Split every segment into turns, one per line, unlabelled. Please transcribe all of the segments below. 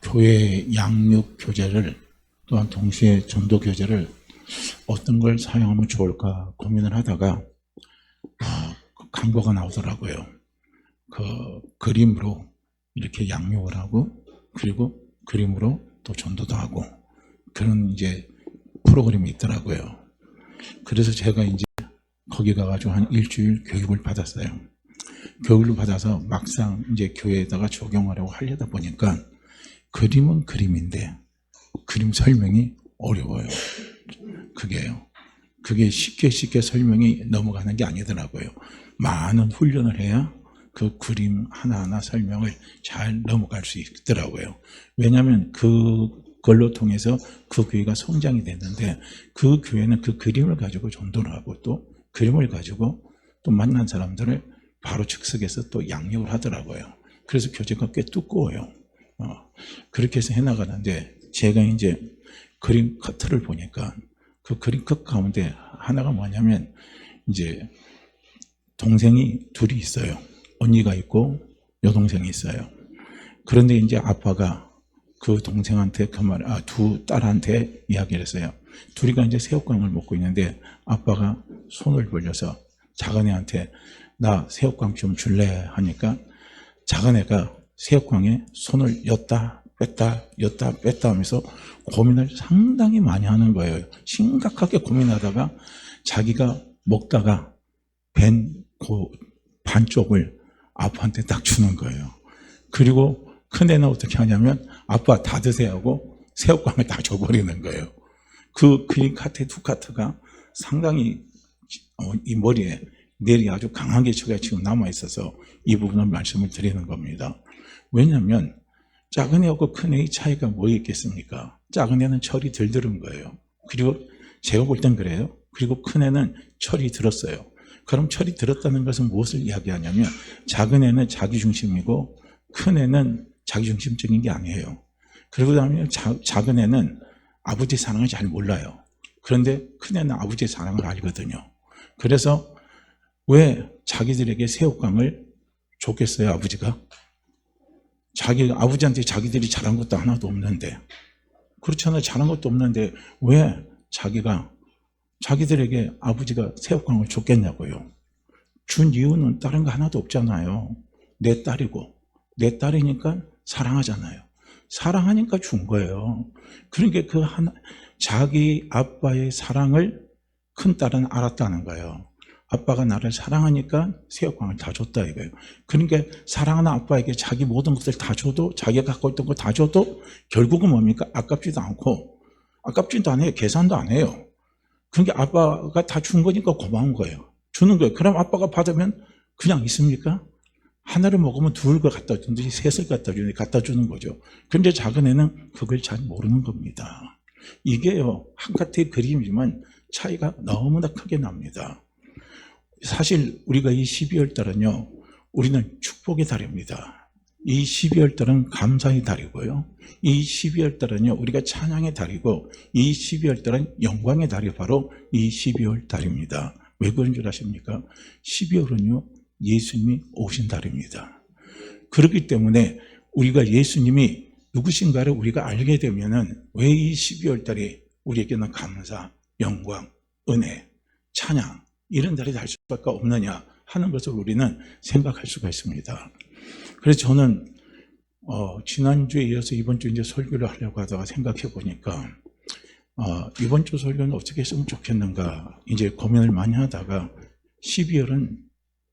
교회 양육 교재를 또한 동시에 전도 교재를 어떤 걸 사용하면 좋을까 고민을 하다가 광고가 나오더라고요. 그 그림으로 이렇게 양육을 하고 그리고 그림으로 또 전도도 하고 그런 이제 프로그램이 있더라고요. 그래서 제가 이제 거기 가가지고 한 일주일 교육을 받았어요. 교육을 받아서 막상 이제 교회에다가 적용하려고 하려다 보니까 그림은 그림인데 그림 설명이 어려워요. 그게 쉽게 설명이 넘어가는 게 아니더라고요. 많은 훈련을 해야 그 그림 하나하나 설명을 잘 넘어갈 수 있더라고요. 왜냐하면 그걸로 통해서 그 교회가 성장이 됐는데 그 교회는 그 그림을 가지고 전도를 하고 또 그림을 가지고 또 만난 사람들을 바로 즉석에서 또 양육을 하더라고요. 그래서 교재가 꽤 두꺼워요. 그렇게 해서 해나가는데 제가 이제 그림 커트를 보니까 그 그림 컷 가운데 하나가 뭐냐면 이제 동생이 둘이 있어요. 언니가 있고 여동생이 있어요. 그런데 이제 아빠가 그 동생한테 두 딸한테 이야기를 했어요. 둘이가 이제 새우깡을 먹고 있는데 아빠가 손을 벌려서 작은 애한테 나 새우깡 좀 줄래 하니까 작은 애가 새우깡에 손을 였다 뺐다 하면서 고민을 상당히 많이 하는 거예요. 심각하게 고민하다가 자기가 먹다가 벤 반쪽을 아빠한테 딱 주는 거예요. 그리고 큰애는 어떻게 하냐면 아빠 다 드세요 하고 새우깡을 다 줘버리는 거예요. 그 그린 카트 두 카트가 상당히 이 머리에 넬이 아주 강하게 저가 지금 남아있어서 이 부분을 말씀을 드리는 겁니다. 왜냐하면 작은 애하고 큰 애의 차이가 뭐 있겠습니까? 작은 애는 철이 덜 들은 거예요. 그리고 제가 볼 땐 그래요. 그리고 큰 애는 철이 들었어요. 그럼 철이 들었다는 것은 무엇을 이야기하냐면 작은 애는 자기중심이고 큰 애는 자기중심적인 게 아니에요. 그리고 다음에 작은 애는 아버지 사랑을 잘 몰라요. 그런데 큰 애는 아버지의 사랑을 알거든요. 그래서 왜 자기들에게 새우깡을 줬겠어요, 아버지가? 아버지한테 자기들이 잘한 것도 하나도 없는데. 그렇잖아요. 잘한 것도 없는데 왜 자기들에게 아버지가 새우깡을 줬겠냐고요. 준 이유는 다른 거 하나도 없잖아요. 내 딸이고 내 딸이니까 사랑하잖아요. 사랑하니까 준 거예요. 그러니까 자기 아빠의 사랑을 큰 딸은 알았다는 거예요. 아빠가 나를 사랑하니까 새우깡을 다 줬다 이거예요. 그러니까 사랑하는 아빠에게 자기 모든 것을 다 줘도 자기가 갖고 있던 거 다 줘도 결국은 뭡니까? 아깝지도 안 해요. 계산도 안 해요. 그러니까 아빠가 다 준 거니까 고마운 거예요. 주는 거예요. 그럼 아빠가 받으면 그냥 있습니까? 하나를 먹으면 둘 걸 갖다 주든지 셋을 갖다 주는 거죠. 그런데 작은 애는 그걸 잘 모르는 겁니다. 이게요, 한 가지의 그림이지만 차이가 너무나 크게 납니다. 사실 우리가 이 12월 달은요, 우리는 축복의 달입니다. 이 12월 달은 감사의 달이고요. 이 12월 달은요, 우리가 찬양의 달이고, 이 12월 달은 영광의 달이 바로 이 12월 달입니다. 왜 그런 줄 아십니까? 12월은요, 예수님이 오신 달입니다. 그렇기 때문에 우리가 예수님이 누구신가를 우리가 알게 되면은 왜 이 12월 달이 우리에게는 감사, 영광, 은혜, 찬양, 이런 달이 될 수밖에 없느냐 하는 것을 우리는 생각할 수가 있습니다. 그래서 저는 지난주에 이어서 이번 주 이제 설교를 하려고 하다가 생각해 보니까 이번 주 설교는 어떻게 했으면 좋겠는가 이제 고민을 많이 하다가 12월은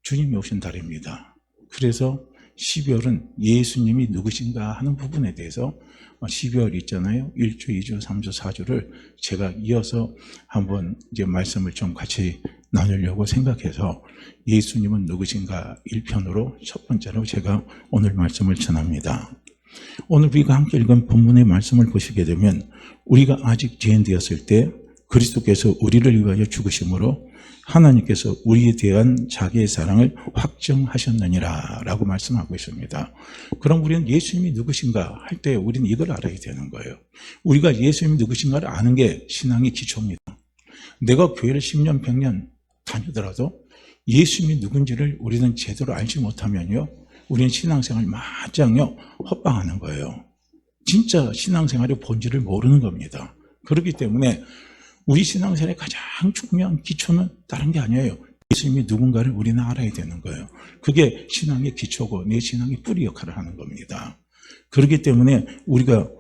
주님이 오신 달입니다. 그래서 12월은 예수님이 누구신가 하는 부분에 대해서 12월 있잖아요. 1주, 2주, 3주, 4주를 제가 이어서 한번 이제 말씀을 좀 같이 나누려고 생각해서 예수님은 누구신가 1편으로 첫 번째로 제가 오늘 말씀을 전합니다. 오늘 우리가 함께 읽은 본문의 말씀을 보시게 되면 우리가 아직 죄인 되었을 때 그리스도께서 우리를 위하여 죽으심으로 하나님께서 우리에 대한 자기의 사랑을 확정하셨느니라 라고 말씀하고 있습니다. 그럼 우리는 예수님이 누구신가 할 때 우리는 이걸 알아야 되는 거예요. 우리가 예수님이 누구신가를 아는 게 신앙의 기초입니다. 내가 교회를 10년, 100년 다니더라도 예수님이 누군지를 우리는 제대로 알지 못하면요, 우리는 신앙생활 마땅요 헛방하는 거예요. 진짜 신앙생활의 본질을 모르는 겁니다. 그렇기 때문에 우리 신앙생활의 가장 중요한 기초는 다른 게 아니에요. 예수님이 누군가를 우리는 알아야 되는 거예요. 그게 신앙의 기초고 내 신앙의 뿌리 역할을 하는 겁니다. 그렇기 때문에 우리가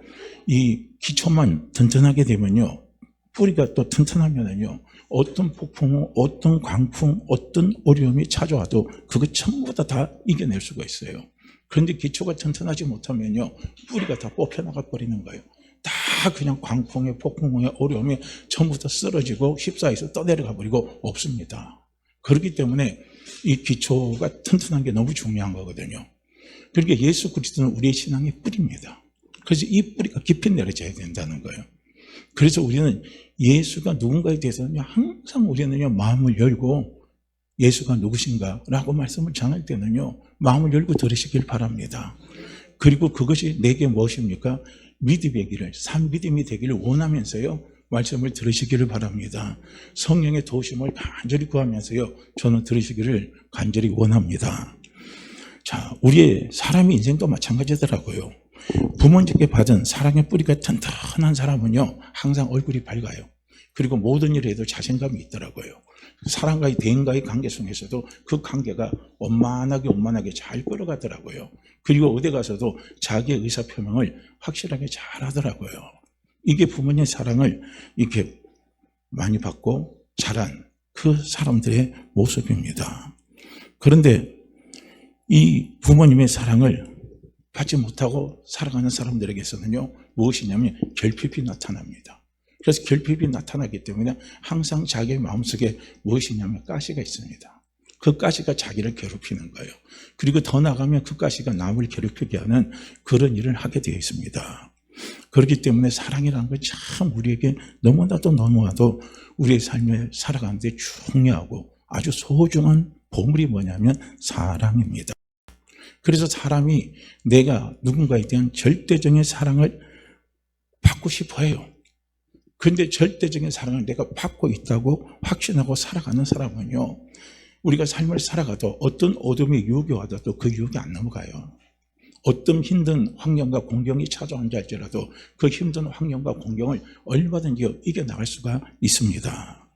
이 기초만 튼튼하게 되면요, 뿌리가 또 튼튼하면은요, 어떤 폭풍, 어떤 광풍, 어떤 어려움이 찾아와도 그거 전부 다 이겨낼 수가 있어요. 그런데 기초가 튼튼하지 못하면요, 뿌리가 다 뽑혀나가 버리는 거예요. 다 그냥 광풍에, 폭풍에, 어려움에 전부 다 쓰러지고 휩싸여서 떠내려가 버리고 없습니다. 그렇기 때문에 이 기초가 튼튼한 게 너무 중요한 거거든요. 그러니까 예수 그리스도는 우리의 신앙의 뿌리입니다. 그래서 이 뿌리가 깊이 내려져야 된다는 거예요. 그래서 우리는 예수가 누군가에 대해서는 항상 우리는요, 마음을 열고 예수가 누구신가라고 말씀을 전할 때는요, 마음을 열고 들으시길 바랍니다. 그리고 그것이 내게 무엇입니까? 믿음의 길을, 산 믿음이 되기를 원하면서요, 말씀을 들으시기를 바랍니다. 성령의 도우심을 간절히 구하면서요, 저는 들으시기를 간절히 원합니다. 자, 우리의 사람의 인생도 마찬가지더라고요. 부모님께 받은 사랑의 뿌리가 튼튼한 사람은요, 항상 얼굴이 밝아요. 그리고 모든 일에 도 자신감이 있더라고요. 사람과의 대인과의 관계 속에서도 그 관계가 원만하게 잘 끌어가더라고요. 그리고 어디 가서도 자기의 의사표명을 확실하게 잘 하더라고요. 이게 부모님의 사랑을 이렇게 많이 받고 자란 그 사람들의 모습입니다. 그런데 이 부모님의 사랑을 받지 못하고 살아가는 사람들에게서는요, 무엇이냐면 결핍이 나타납니다. 그래서 결핍이 나타나기 때문에 항상 자기의 마음속에 무엇이냐면 가시가 있습니다. 그 가시가 자기를 괴롭히는 거예요. 그리고 더 나가면 그 가시가 남을 괴롭히게 하는 그런 일을 하게 되어 있습니다. 그렇기 때문에 사랑이라는 건 참 우리에게 너무나도 우리의 삶을 살아가는데 중요하고 아주 소중한 보물이 뭐냐면 사랑입니다. 그래서 사람이 내가 누군가에 대한 절대적인 사랑을 받고 싶어 해요. 그런데 절대적인 사랑을 내가 받고 있다고 확신하고 살아가는 사람은요, 우리가 삶을 살아가도 어떤 어둠이 유혹이 와도 그 유혹이 안 넘어가요. 어떤 힘든 환경과 공경이 찾아온다 할지라도 그 힘든 환경과 공경을 얼마든지 이겨나갈 수가 있습니다.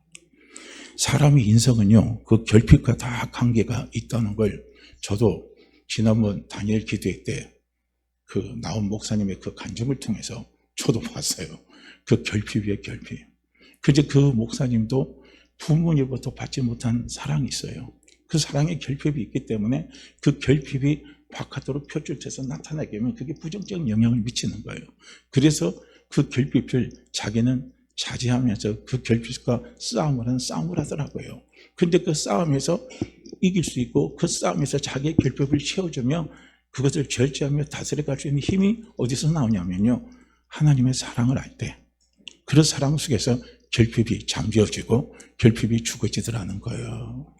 사람의 인성은요, 그 결핍과 다 관계가 있다는 걸 저도 지난번 다니엘 기도회 때 그 나온 목사님의 그 간증을 통해서 저도 봤어요. 그 결핍이에요, 결핍. 그제 그 목사님도 부모님부터 받지 못한 사랑이 있어요. 그 사랑의 결핍이 있기 때문에 그 결핍이 바깥으로 표출돼서 나타나게 되면 그게 부정적인 영향을 미치는 거예요. 그래서 그 결핍을 자기는 자제하면서 그 결핍과 싸움을 하더라고요. 근데 그 싸움에서 이길 수 있고 그 싸움에서 자기의 결핍을 채워주며 그것을 절제하며 다스려갈 수 있는 힘이 어디서 나오냐면요, 하나님의 사랑을 알 때, 그 사랑 속에서 결핍이 잠재워지고 결핍이 죽어지더라는 거예요.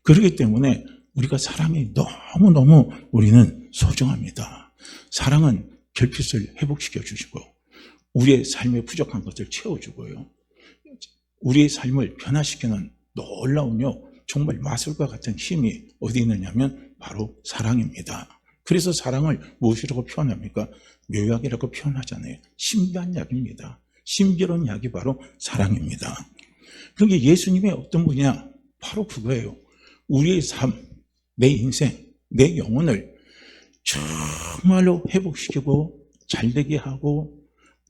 그렇기 때문에 우리가 사랑이 너무너무 우리는 소중합니다. 사랑은 결핍을 회복시켜 주시고 우리의 삶에 부족한 것을 채워주고요, 우리의 삶을 변화시키는 놀라운요, 정말 마술과 같은 힘이 어디 있느냐면 바로 사랑입니다. 그래서 사랑을 무엇이라고 표현합니까? 묘약이라고 표현하잖아요. 신비한 약입니다. 신비로운 약이 바로 사랑입니다. 그게 예수님의 어떤 분이냐? 바로 그거예요. 우리의 삶, 내 인생, 내 영혼을 정말로 회복시키고 잘되게 하고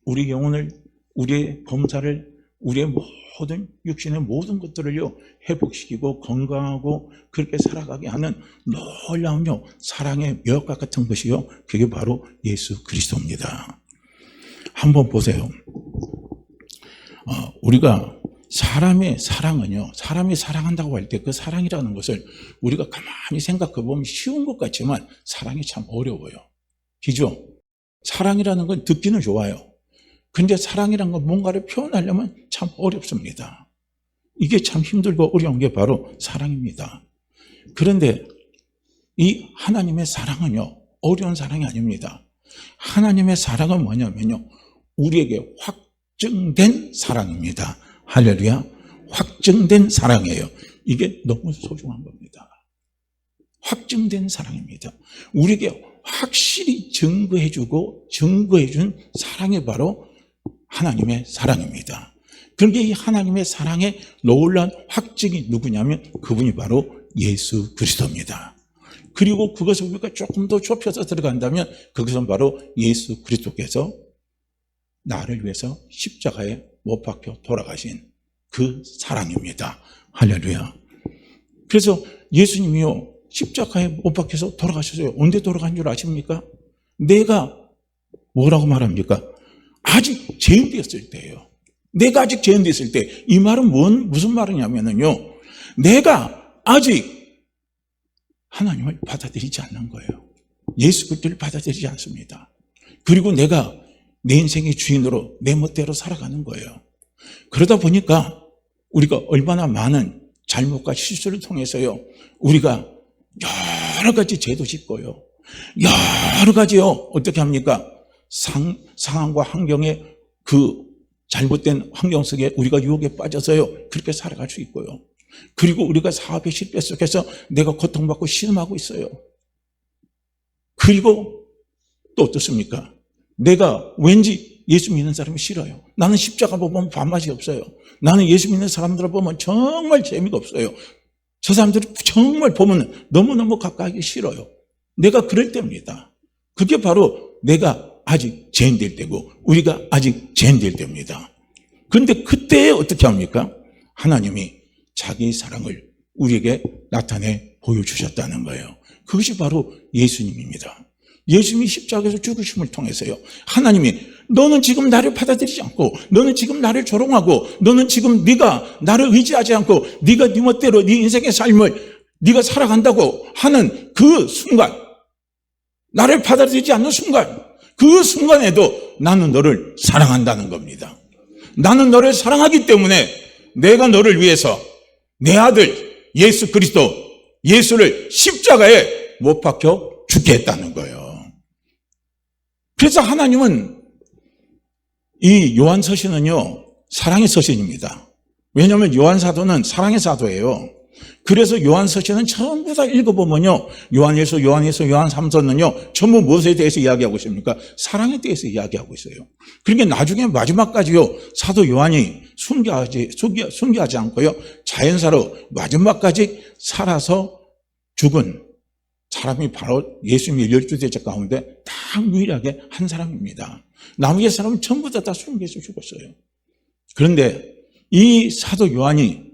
우리 영혼을, 우리의 범사를, 우리의 모든 육신의 모든 것들을요 회복시키고 건강하고 그렇게 살아가게 하는 놀라운요 사랑의 묘약과 같은 것이요, 그게 바로 예수 그리스도입니다. 한번 보세요. 우리가 사람의 사랑은요, 사람이 사랑한다고 할 때 그 사랑이라는 것을 우리가 가만히 생각해 보면 쉬운 것 같지만 사랑이 참 어려워요. 그죠? 사랑이라는 건 듣기는 좋아요. 근데 사랑이라는 건 뭔가를 표현하려면 참 어렵습니다. 이게 참 힘들고 어려운 게 바로 사랑입니다. 그런데 이 하나님의 사랑은요, 어려운 사랑이 아닙니다. 하나님의 사랑은 뭐냐면요, 우리에게 확증된 사랑입니다. 할렐루야. 확증된 사랑이에요. 이게 너무 소중한 겁니다. 확증된 사랑입니다. 우리에게 확실히 증거해주고 증거해준 사랑이 바로 하나님의 사랑입니다. 그런데 이 하나님의 사랑의 놀라운 확증이 누구냐면 그분이 바로 예수 그리스도입니다. 그리고 그것을 우리가 조금 더 좁혀서 들어간다면 그것은 바로 예수 그리스도께서 나를 위해서 십자가에 못 박혀 돌아가신 그 사랑입니다. 할렐루야. 그래서 예수님이요 십자가에 못 박혀서 돌아가셨어요. 언제 돌아간 줄 아십니까? 내가 뭐라고 말합니까? 아직 죄인되었을 때예요. 내가 아직 죄인되었을 때. 이 말은 무슨 말이냐면요, 내가 아직 하나님을 받아들이지 않는 거예요. 예수 그리스도를 받아들이지 않습니다. 그리고 내가 내 인생의 주인으로 내 멋대로 살아가는 거예요. 그러다 보니까 우리가 얼마나 많은 잘못과 실수를 통해서요, 우리가 여러 가지 죄도 짓고요, 여러 가지요, 어떻게 합니까? 상황과 환경에 그 잘못된 환경 속에 우리가 유혹에 빠져서요, 그렇게 살아갈 수 있고요. 그리고 우리가 사업의 실패 속에서 내가 고통받고 신음하고 있어요. 그리고 또 어떻습니까? 내가 왠지 예수 믿는 사람이 싫어요. 나는 십자가 보면 밥맛이 없어요. 나는 예수 믿는 사람들을 보면 정말 재미가 없어요. 저 사람들이 정말 보면 너무너무 가까이 싫어요. 내가 그럴 때입니다. 그게 바로 내가 아직 죄인될 때고 우리가 아직 죄인될 때입니다. 그런데 그때 어떻게 합니까? 하나님이 자기의 사랑을 우리에게 나타내 보여주셨다는 거예요. 그것이 바로 예수님입니다. 예수님이 십자가에서 죽으심을 통해서요, 하나님이 너는 지금 나를 받아들이지 않고, 너는 지금 나를 조롱하고, 너는 지금 네가 나를 의지하지 않고 네가 네 멋대로 네 인생의 삶을 네가 살아간다고 하는 그 순간, 나를 받아들이지 않는 순간, 그 순간에도 나는 너를 사랑한다는 겁니다. 나는 너를 사랑하기 때문에 내가 너를 위해서 내 아들 예수 그리스도, 예수를 십자가에 못 박혀 죽게 했다는 거예요. 그래서 하나님은 이 요한 서신은요, 사랑의 서신입니다. 왜냐하면 요한 사도는 사랑의 사도예요. 그래서 요한 서신은 전부 다 읽어보면요, 요한 1서, 요한 2서, 요한 3서는요, 전부 무엇에 대해서 이야기하고 있습니까? 사랑에 대해서 이야기하고 있어요. 그러니까 나중에 마지막까지요, 사도 요한이 순교하지 않고요, 자연사로 마지막까지 살아서 죽은 사람이 바로 예수님의 12제자 가운데 딱 유일하게 한 사람입니다. 나머지 사람은 전부 다 순교해서 죽었어요. 그런데 이 사도 요한이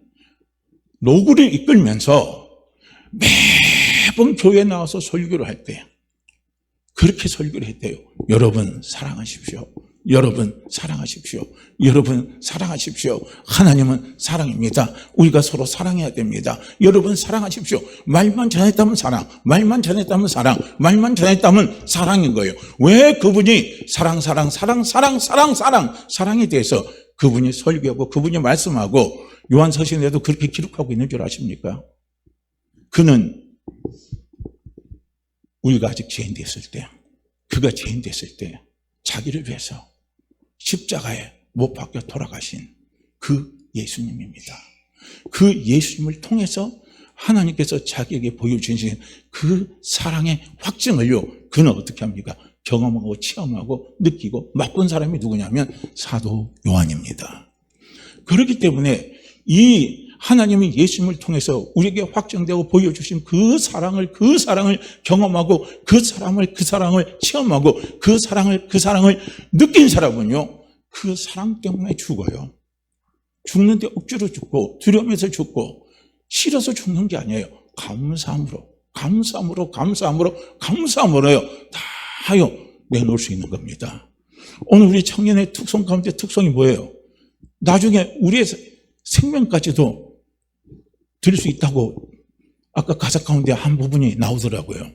노구를 이끌면서 매번 교회에 나와서 설교를 할 때 그렇게 설교를 했대요. 여러분 사랑하십시오. 여러분 사랑하십시오. 여러분 사랑하십시오. 하나님은 사랑입니다. 우리가 서로 사랑해야 됩니다. 여러분 사랑하십시오. 말만 전했다면 사랑, 말만 전했다면 사랑, 말만 전했다면 사랑인 거예요. 왜 그분이 사랑에 대해서 그분이 설교하고 그분이 말씀하고 요한서신에도 그렇게 기록하고 있는 줄 아십니까? 그는 우리가 아직 죄인 됐을 때, 그가 죄인 됐을 때 자기를 위해서 십자가에 못 박혀 돌아가신 그 예수님입니다. 그 예수님을 통해서 하나님께서 자기에게 보여주신 그 사랑의 확증을요, 그는 어떻게 합니까? 경험하고 체험하고 느끼고 맛본 사람이 누구냐면 사도 요한입니다. 그렇기 때문에 이 하나님이 예수님을 통해서 우리에게 확증되고 보여주신 그 사랑을 경험하고 그 사랑을 체험하고 그 사랑을 느낀 사람은요, 그 사랑 때문에 죽어요. 죽는데 억지로 죽고 두려움에서 죽고 싫어서 죽는 게 아니에요. 감사함으로요 다요 내놓을 수 있는 겁니다. 오늘 우리 청년의 특성 가운데 특성이 뭐예요? 나중에 우리의 생명까지도 드릴 수 있다고 아까 가사 가운데 한 부분이 나오더라고요.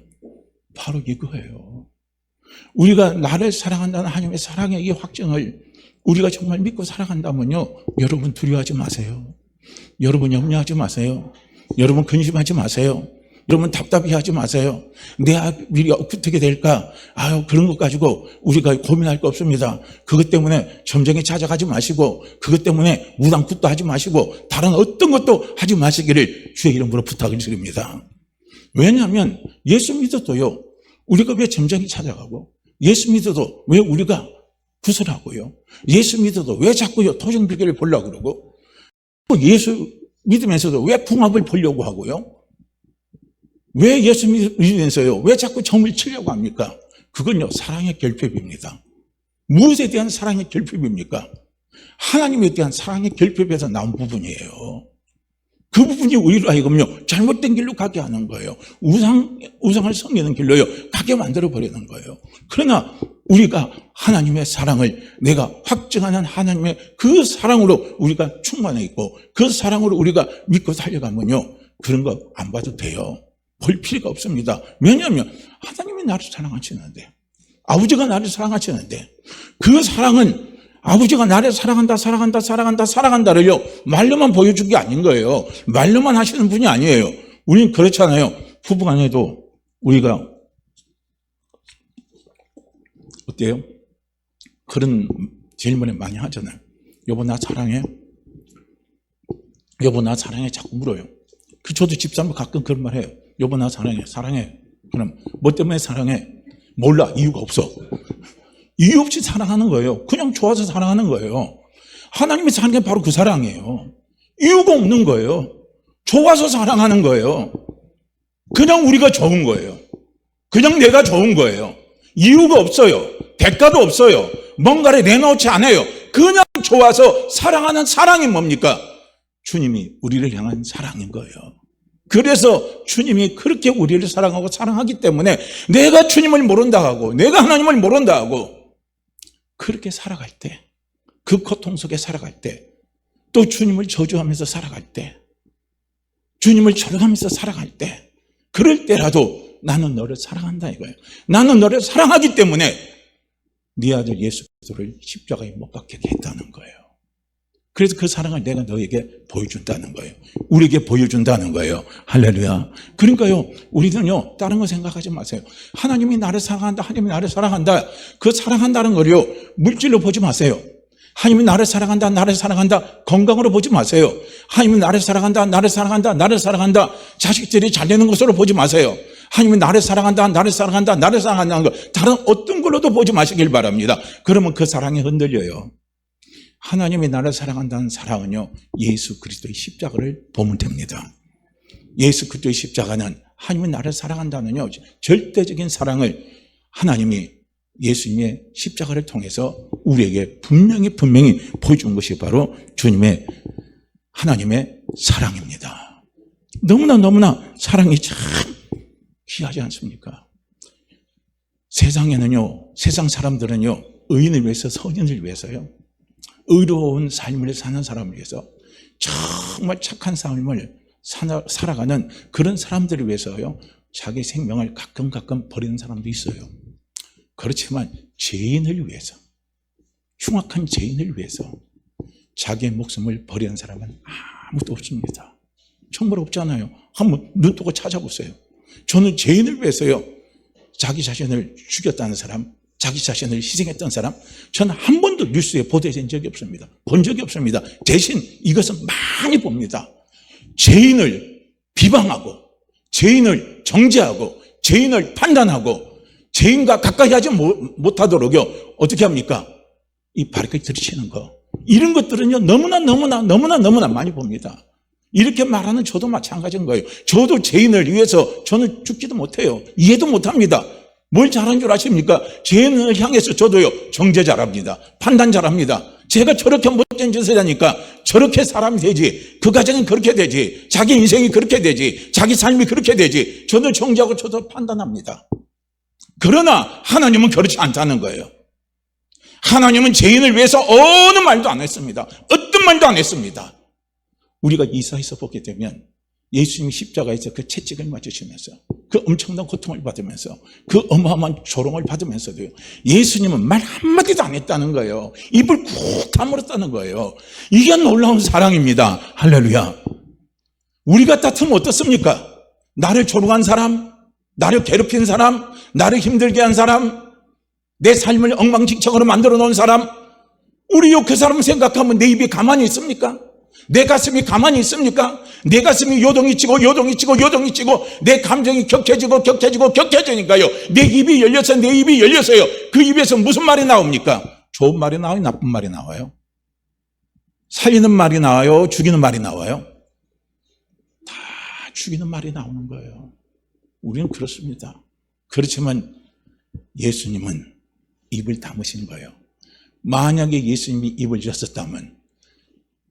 바로 이거예요. 우리가 나를 사랑한다는 하나님의 사랑의 이 확증을 우리가 정말 믿고 살아간다면요, 여러분 두려워하지 마세요. 여러분 염려하지 마세요. 여러분 근심하지 마세요. 여러분 답답해하지 마세요. 내 아들이 어떻게 될까? 그런 것 가지고 우리가 고민할 거 없습니다. 그것 때문에 점쟁이 찾아가지 마시고, 그것 때문에 무당굿도 하지 마시고, 다른 어떤 것도 하지 마시기를 주의 이름으로 부탁을 드립니다. 왜냐하면 예수 믿어도요, 우리가 왜 점쟁이 찾아가고, 예수 믿어도 왜 우리가 구슬하고요, 예수 믿어도 왜 자꾸요 토종비결을 보려고 그러고, 예수 믿으면서도 왜 궁합을 보려고 하고요, 왜 예수 믿으면서요 왜 자꾸 점을 치려고 합니까? 그건요 사랑의 결핍입니다. 무엇에 대한 사랑의 결핍입니까? 하나님에 대한 사랑의 결핍에서 나온 부분이에요. 그 부분이 우리로 하여금요 잘못된 길로 가게 하는 거예요. 우상을 섬기는 길로요 가게 만들어 버리는 거예요. 그러나 우리가 하나님의 사랑을 내가 확증하는 하나님의 그 사랑으로 우리가 충만해 있고, 그 사랑으로 우리가 믿고 살려가면요 그런 거 안 봐도 돼요. 볼 필요가 없습니다. 왜냐하면 하나님이 나를 사랑하시는데, 아버지가 나를 사랑하시는데, 그 사랑은 아버지가 나를 사랑한다를요 말로만 보여준 게 아닌 거예요. 말로만 하시는 분이 아니에요. 우리는 그렇잖아요. 부부간에도 우리가 어때요? 그런 질문을 많이 하잖아요. 여보 나 사랑해? 여보 나 사랑해? 자꾸 물어요. 저도 집사람 가끔 그런 말 해요. 여보 나 사랑해? 사랑해. 그럼 뭐 때문에 사랑해? 몰라. 이유가 없어. 이유 없이 사랑하는 거예요. 그냥 좋아서 사랑하는 거예요. 하나님이 사랑하는 게 바로 그 사랑이에요. 이유가 없는 거예요. 좋아서 사랑하는 거예요. 그냥 우리가 좋은 거예요. 그냥 내가 좋은 거예요. 이유가 없어요. 대가도 없어요. 뭔가를 내놓지 않아요. 그냥 좋아서 사랑하는 사랑이 뭡니까? 주님이 우리를 향한 사랑인 거예요. 그래서 주님이 그렇게 우리를 사랑하고 사랑하기 때문에 내가 주님을 모른다 하고, 내가 하나님을 모른다 하고, 그렇게 살아갈 때, 그 고통 속에 살아갈 때, 또 주님을 저주하면서 살아갈 때, 주님을 저러가면서 살아갈 때, 그럴 때라도 나는 너를 사랑한다 이거예요. 나는 너를 사랑하기 때문에 네 아들 예수 그리스도를 십자가에 못 박히게 했다는 거예요. 그래서 그 사랑을 내가 너에게 보여준다는 거예요. 우리에게 보여준다는 거예요. 할렐루야. 그러니까요, 우리는요, 다른 거 생각하지 마세요. 하나님이 나를 사랑한다, 하나님이 나를 사랑한다. 그 사랑한다는 거요, 물질로 보지 마세요. 하나님이 나를 사랑한다, 나를 사랑한다, 건강으로 보지 마세요. 하나님이 나를 사랑한다, 나를 사랑한다, 나를 사랑한다, 자식들이 잘 되는 것으로 보지 마세요. 하나님이 나를 사랑한다, 나를 사랑한다, 나를 사랑한다는 거, 다른 어떤 걸로도 보지 마시길 바랍니다. 그러면 그 사랑이 흔들려요. 하나님이 나를 사랑한다는 사랑은요, 예수 그리스도의 십자가를 보면 됩니다. 예수 그리스도의 십자가는 하나님이 나를 사랑한다는요, 절대적인 사랑을 하나님이 예수님의 십자가를 통해서 우리에게 분명히 보여준 것이 바로 주님의, 하나님의 사랑입니다. 너무나 사랑이 참 귀하지 않습니까? 세상에는요, 세상 사람들은요, 의인을 위해서, 선인을 위해서요, 의로운 삶을 사는 사람을 위해서, 정말 착한 삶을 살아가는 그런 사람들을 위해서요, 자기 생명을 가끔 버리는 사람도 있어요. 그렇지만 죄인을 위해서, 흉악한 죄인을 위해서 자기의 목숨을 버리는 사람은 아무도 없습니다. 정말 없잖아요. 한번 눈 뜨고 찾아보세요. 저는 죄인을 위해서요, 자기 자신을 죽였다는 사람, 자기 자신을 희생했던 사람, 저는 한 번도 뉴스에 보도된 적이 없습니다. 본 적이 없습니다. 대신 이것은 많이 봅니다. 죄인을 비방하고, 죄인을 정죄하고, 죄인을 판단하고, 죄인과 가까이 하지 못하도록요, 어떻게 합니까? 이 바리케이트 들이치는 거. 이런 것들은요, 너무나 많이 봅니다. 이렇게 말하는 저도 마찬가지인 거예요. 저도 죄인을 위해서 저는 죽지도 못해요. 이해도 못합니다. 뭘 잘한 줄 아십니까? 죄인을 향해서 저도요, 정죄 잘합니다. 판단 잘합니다. 제가 저렇게 못된 짓을 하니까 저렇게 사람이 되지, 그 가정은 그렇게 되지, 자기 인생이 그렇게 되지, 자기 삶이 그렇게 되지, 저도 정죄하고 저도 판단합니다. 그러나 하나님은 그렇지 않다는 거예요. 하나님은 죄인을 위해서 어느 말도 안 했습니다. 어떤 말도 안 했습니다. 우리가 이사에서 보게 되면 예수님이 십자가에서 그 채찍을 맞으시면서, 그 엄청난 고통을 받으면서, 그 어마어마한 조롱을 받으면서도요, 예수님은 말 한마디도 안 했다는 거예요. 입을 꾹 다물었다는 거예요. 이게 놀라운 사랑입니다. 할렐루야. 우리 같으면 어떻습니까? 나를 조롱한 사람, 나를 괴롭힌 사람, 나를 힘들게 한 사람, 내 삶을 엉망진창으로 만들어 놓은 사람, 우리요 그 사람 생각하면 내 입이 가만히 있습니까? 내 가슴이 가만히 있습니까? 내 가슴이 요동이 치고 요동이 치고 요동이 치고 내 감정이 격해지고 격해지고 격해지니까요. 내 입이 열려서 내 입이 열려서요. 그 입에서 무슨 말이 나옵니까? 좋은 말이 나와요? 나쁜 말이 나와요? 살리는 말이 나와요? 죽이는 말이 나와요? 다 죽이는 말이 나오는 거예요. 우리는 그렇습니다. 그렇지만 예수님은 입을 다무신 거예요. 만약에 예수님이 입을 여셨다면,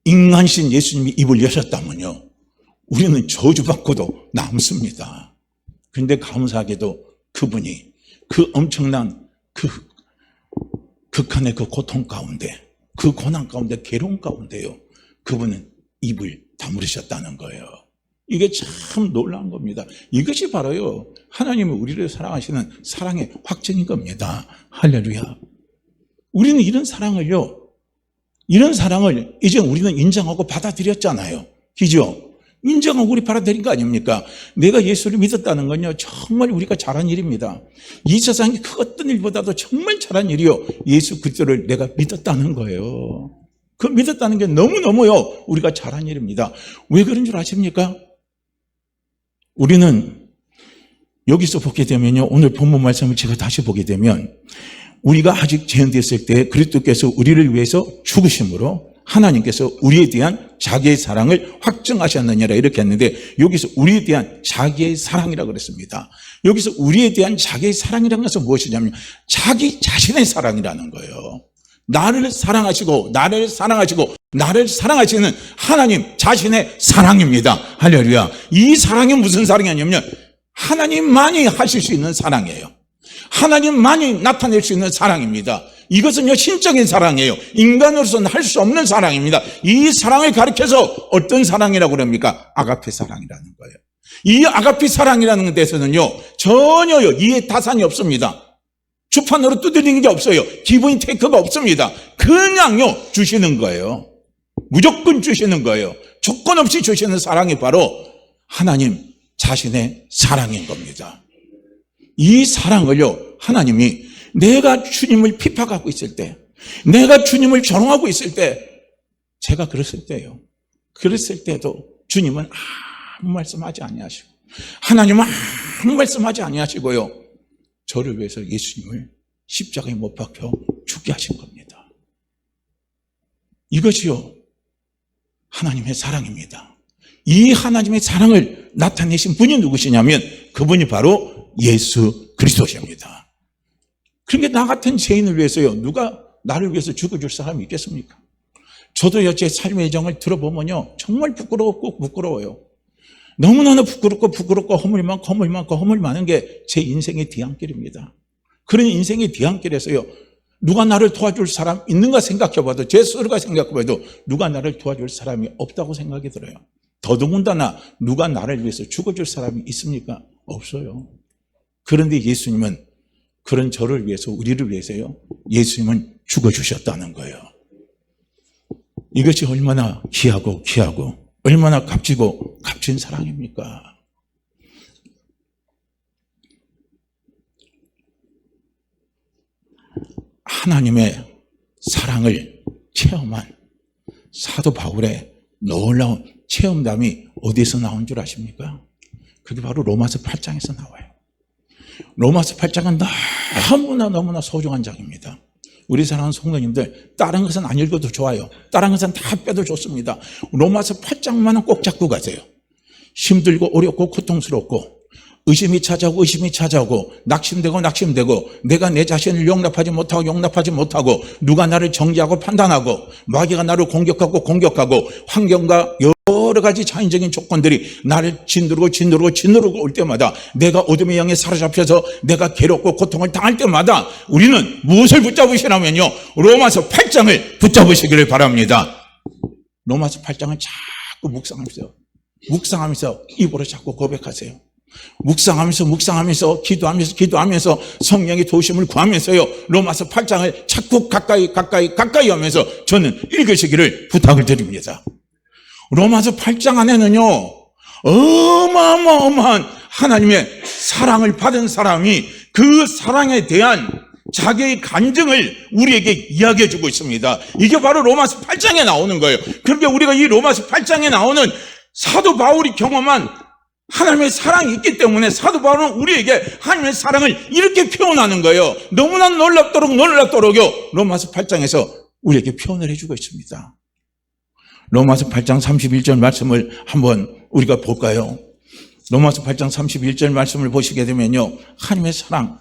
인간신 예수님이 입을 여셨다면요, 우리는 저주받고도 남습니다. 그런데 감사하게도 그분이 그 엄청난 그 극한의 그 고통 가운데, 그 고난 가운데, 괴로움 가운데요, 그분은 입을 다물으셨다는 거예요. 이게 참 놀라운 겁니다. 이것이 바로요, 하나님이 우리를 사랑하시는 사랑의 확증인 겁니다. 할렐루야. 우리는 이런 사랑을요, 이런 사랑을 이제 우리는 인정하고 받아들였잖아요. 그죠? 인정하고 우리 받아들인 거 아닙니까? 내가 예수를 믿었다는 건요, 정말 우리가 잘한 일입니다. 이 세상에 그 어떤 일보다도 정말 잘한 일이요, 예수 그리스도를 내가 믿었다는 거예요. 그 믿었다는 게 너무너무요, 우리가 잘한 일입니다. 왜 그런 줄 아십니까? 우리는 여기서 보게 되면요, 오늘 본문 말씀을 제가 다시 보게 되면, 우리가 아직 죄인되었을 때 그리스도께서 우리를 위해서 죽으심으로 하나님께서 우리에 대한 자기의 사랑을 확증하셨느니라 이렇게 했는데, 여기서 우리에 대한 자기의 사랑이라고 그랬습니다. 여기서 우리에 대한 자기의 사랑이라는 것은 무엇이냐면 자기 자신의 사랑이라는 거예요. 나를 사랑하시고 나를 사랑하시고 나를 사랑하시는 하나님 자신의 사랑입니다. 할렐루야. 이 사랑이 무슨 사랑이냐면 하나님만이 하실 수 있는 사랑이에요. 하나님만이 나타낼 수 있는 사랑입니다. 이것은요, 신적인 사랑이에요. 인간으로서는 할 수 없는 사랑입니다. 이 사랑을 가리켜서 어떤 사랑이라고 그럽니까? 아가페 사랑이라는 거예요. 이 아가페 사랑이라는 데서는요, 전혀요, 이해 타산이 없습니다. 주판으로 두드리는 게 없어요. 기분 테이크가 없습니다. 그냥요, 주시는 거예요. 무조건 주시는 거예요. 조건 없이 주시는 사랑이 바로 하나님 자신의 사랑인 겁니다. 이 사랑을요, 하나님이 내가 주님을 핍박하고 있을 때, 내가 주님을 조롱하고 있을 때, 제가 그랬을 때요, 그랬을 때도 주님은 아무 말씀하지 아니하시고, 하나님은 아무 말씀하지 아니하시고요, 저를 위해서 예수님을 십자가에 못 박혀 죽게 하신 겁니다. 이것이요, 하나님의 사랑입니다. 이 하나님의 사랑을 나타내신 분이 누구시냐면 그분이 바로 예수 그리스도십니다. 그러니까 나 같은 죄인을 위해서요, 누가 나를 위해서 죽어줄 사람이 있겠습니까? 저도요, 제 삶의 예정을 들어보면요, 정말 부끄럽고 부끄러워요. 너무너무 부끄럽고 허물 많은 게 제 인생의 뒤안길입니다. 그런 인생의 뒤안길에서요, 누가 나를 도와줄 사람 있는가 생각해봐도, 제 스스로가 생각해봐도 누가 나를 도와줄 사람이 없다고 생각이 들어요. 더더군다나 누가 나를 위해서 죽어줄 사람이 있습니까? 없어요. 그런데 예수님은 그런 저를 위해서, 우리를 위해서요, 예수님은 죽어주셨다는 거예요. 이것이 얼마나 귀하고 얼마나 값지고 값진 사랑입니까? 하나님의 사랑을 체험한 사도 바울의 놀라운 체험담이 어디서 나온 줄 아십니까? 그게 바로 로마서 8장에서 나와요. 로마서 8장은 너무나 소중한 장입니다. 우리 사랑하는 성도님들, 다른 것은 안 읽어도 좋아요. 다른 것은 다 빼도 좋습니다. 로마서 8장만은 꼭 잡고 가세요. 힘들고 어렵고 고통스럽고 의심이 찾아오고 낙심되고 내가 내 자신을 용납하지 못하고 누가 나를 정죄하고 판단하고 마귀가 나를 공격하고 환경과 여러 가지 자연적인 조건들이 나를 짓누르고 올 때마다, 내가 어둠의 영에 사로잡혀서 내가 괴롭고 고통을 당할 때마다 우리는 무엇을 붙잡으시냐면요, 로마서 8장을 붙잡으시기를 바랍니다. 로마서 8장을 자꾸 묵상하면서 입으로 자꾸 고백하세요. 묵상하면서 기도하면서 성령의 도우심을 구하면서요, 로마서 8장을 자꾸 가까이 하면서 저는 읽으시기를 부탁을 드립니다. 로마서 8장 안에는요, 어마어마한 하나님의 사랑을 받은 사람이 그 사랑에 대한 자기의 간증을 우리에게 이야기해 주고 있습니다. 이게 바로 로마서 8장에 나오는 거예요. 그러니까 우리가 이 로마서 8장에 나오는 사도 바울이 경험한 하나님의 사랑이 있기 때문에 사도 바울은 우리에게 하나님의 사랑을 이렇게 표현하는 거예요. 너무나 놀랍도록요. 로마서 8장에서 우리에게 표현을 해주고 있습니다. 로마서 8장 31절 말씀을 한번 우리가 볼까요? 로마서 8장 31절 말씀을 보시게 되면요, 하나님의 사랑,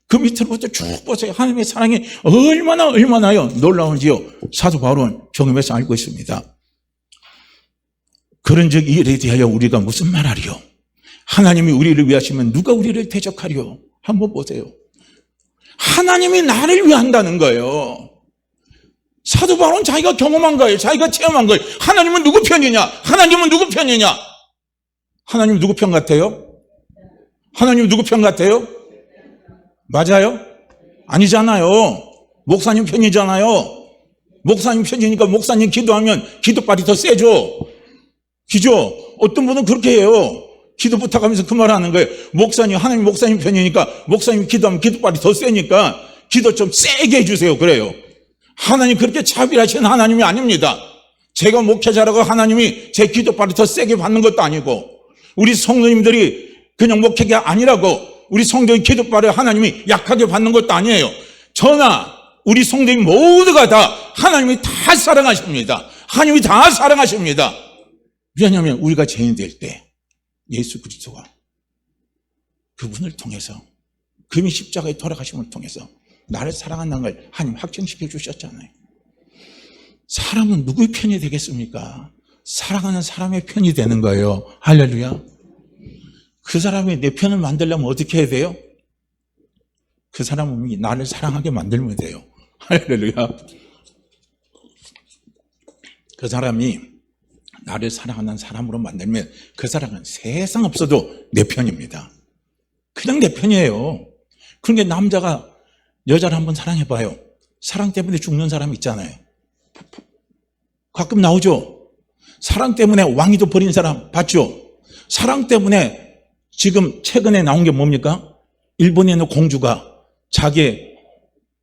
그 밑으로부터 쭉 보세요. 하나님의 사랑이 얼마나요 놀라운지요, 사도 바울은 경험해서 알고 있습니다. 그런즉 이에 대하여 우리가 무슨 말하리요? 하나님이 우리를 위하시면 누가 우리를 대적하리요? 한번 보세요. 하나님이 나를 위한다는 거예요. 사도 바울은 자기가 경험한 거예요. 자기가 체험한 거예요. 하나님은 누구 편이냐? 하나님은 누구 편이냐? 하나님 누구 편 같아요? 하나님 누구 편 같아요? 맞아요? 아니잖아요. 목사님 편이잖아요. 목사님 편이니까 목사님 기도하면 기도빨이 더 세죠. 기죠? 어떤 분은 그렇게 해요. 기도 부탁하면서 그 말 하는 거예요. 목사님, 하나님 목사님 편이니까 목사님 기도하면 기도빨이 더 세니까 기도 좀 세게 해주세요. 그래요. 하나님 그렇게 차별하시는 하나님이 아닙니다. 제가 목회자라고 하나님이 제 기도빨이 더 세게 받는 것도 아니고, 우리 성도님들이 그냥 목회가 아니라고 우리 성도의 기도빨을 하나님이 약하게 받는 것도 아니에요. 저나 우리 성도님 모두가 다 하나님이 다 사랑하십니다. 하나님이 다 사랑하십니다. 왜냐하면 우리가 죄인 될 때 예수 그리스도가 그분을 통해서, 그분이 십자가에 돌아가심을 통해서 나를 사랑한다는 걸 하나님 확증시켜 주셨잖아요. 사람은 누구의 편이 되겠습니까? 사랑하는 사람의 편이 되는 거예요. 할렐루야. 그 사람이 내 편을 만들려면 어떻게 해야 돼요? 그 사람이 나를 사랑하게 만들면 돼요. 할렐루야. 그 사람이 나를 사랑하는 사람으로 만들면 그 사람은 세상 없어도 내 편입니다. 그냥 내 편이에요. 그러니까 남자가 여자를 한번 사랑해봐요. 사랑 때문에 죽는 사람 있잖아요. 가끔 나오죠. 사랑 때문에 왕위도 버린 사람 봤죠. 사랑 때문에 지금 최근에 나온 게 뭡니까? 일본에 있는 공주가 자기의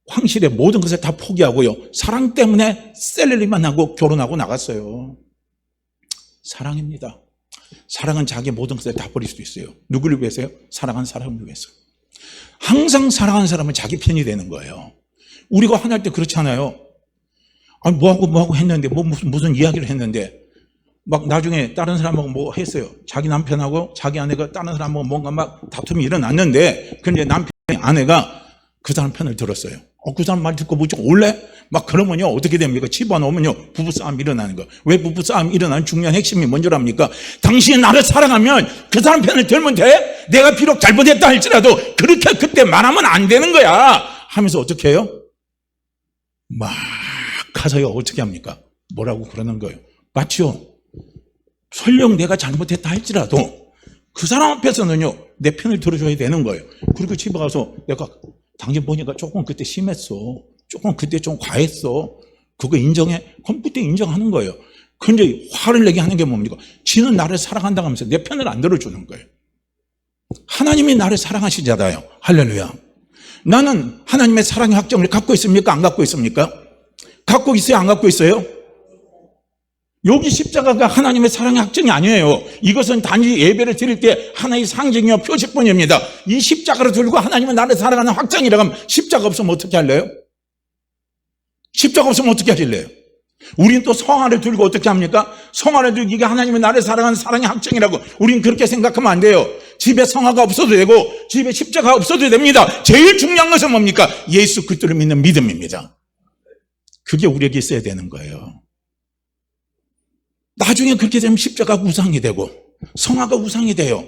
황실의 모든 것을 다 포기하고요, 사랑 때문에 셀러리만 하고 결혼하고 나갔어요. 사랑입니다. 사랑은 자기의 모든 것을 다 버릴 수도 있어요. 누구를 위해서요? 사랑하는 사람을 위해서. 항상 사랑하는 사람은 자기 편이 되는 거예요. 우리가 화날 때 그렇잖아요. 아니, 뭐하고 했는데, 무슨 이야기를 했는데, 막 나중에 다른 사람하고 뭐 했어요. 자기 남편하고 자기 아내가 다른 사람하고 뭔가 막 다툼이 일어났는데, 근데 남편의 아내가 그 사람 편을 들었어요. 그 사람 말 듣고 무조건 올래? 막 그러면요, 어떻게 됩니까? 집어넣으면요, 부부싸움이 일어나는 거예요. 왜 부부싸움이 일어나는 중요한 핵심이 뭔지랍니까? 당신이 나를 사랑하면 그 사람 편을 들면 돼? 내가 비록 잘못했다 할지라도 그렇게 그때 말하면 안 되는 거야. 하면서 어떻게 해요? 막 가서요, 어떻게 합니까? 뭐라고 그러는 거예요. 맞죠? 설령 내가 잘못했다 할지라도 그 사람 앞에서는요, 내 편을 들어줘야 되는 거예요. 그리고 집에 가서 내가 당신 보니까 조금 그때 심했어. 조금 그때 좀 과했어. 그거 인정해? 그럼 그때 인정하는 거예요. 근데 화를 내게 하는 게 뭡니까? 지는 나를 사랑한다고 하면서 내 편을 안 들어주는 거예요. 하나님이 나를 사랑하시잖아요. 할렐루야. 나는 하나님의 사랑의 확정을 갖고 있습니까? 안 갖고 있습니까? 갖고 있어요? 안 갖고 있어요? 여기 십자가가 하나님의 사랑의 확증이 아니에요. 이것은 단지 예배를 드릴 때 하나의 상징이요, 표시뿐입니다. 이 십자가를 들고 하나님은 나를 사랑하는 확증이라고 하면 십자가 없으면 어떻게 할래요? 십자가 없으면 어떻게 하실래요? 우린 또 성화를 들고 어떻게 합니까? 성화를 들고 이게 하나님의 나를 사랑하는 사랑의 확증이라고 우린 그렇게 생각하면 안 돼요. 집에 성화가 없어도 되고 집에 십자가 없어도 됩니다. 제일 중요한 것은 뭡니까? 예수 그리스도를 믿는 믿음입니다. 그게 우리에게 있어야 되는 거예요. 나중에 그렇게 되면 십자가가 우상이 되고 성화가 우상이 돼요.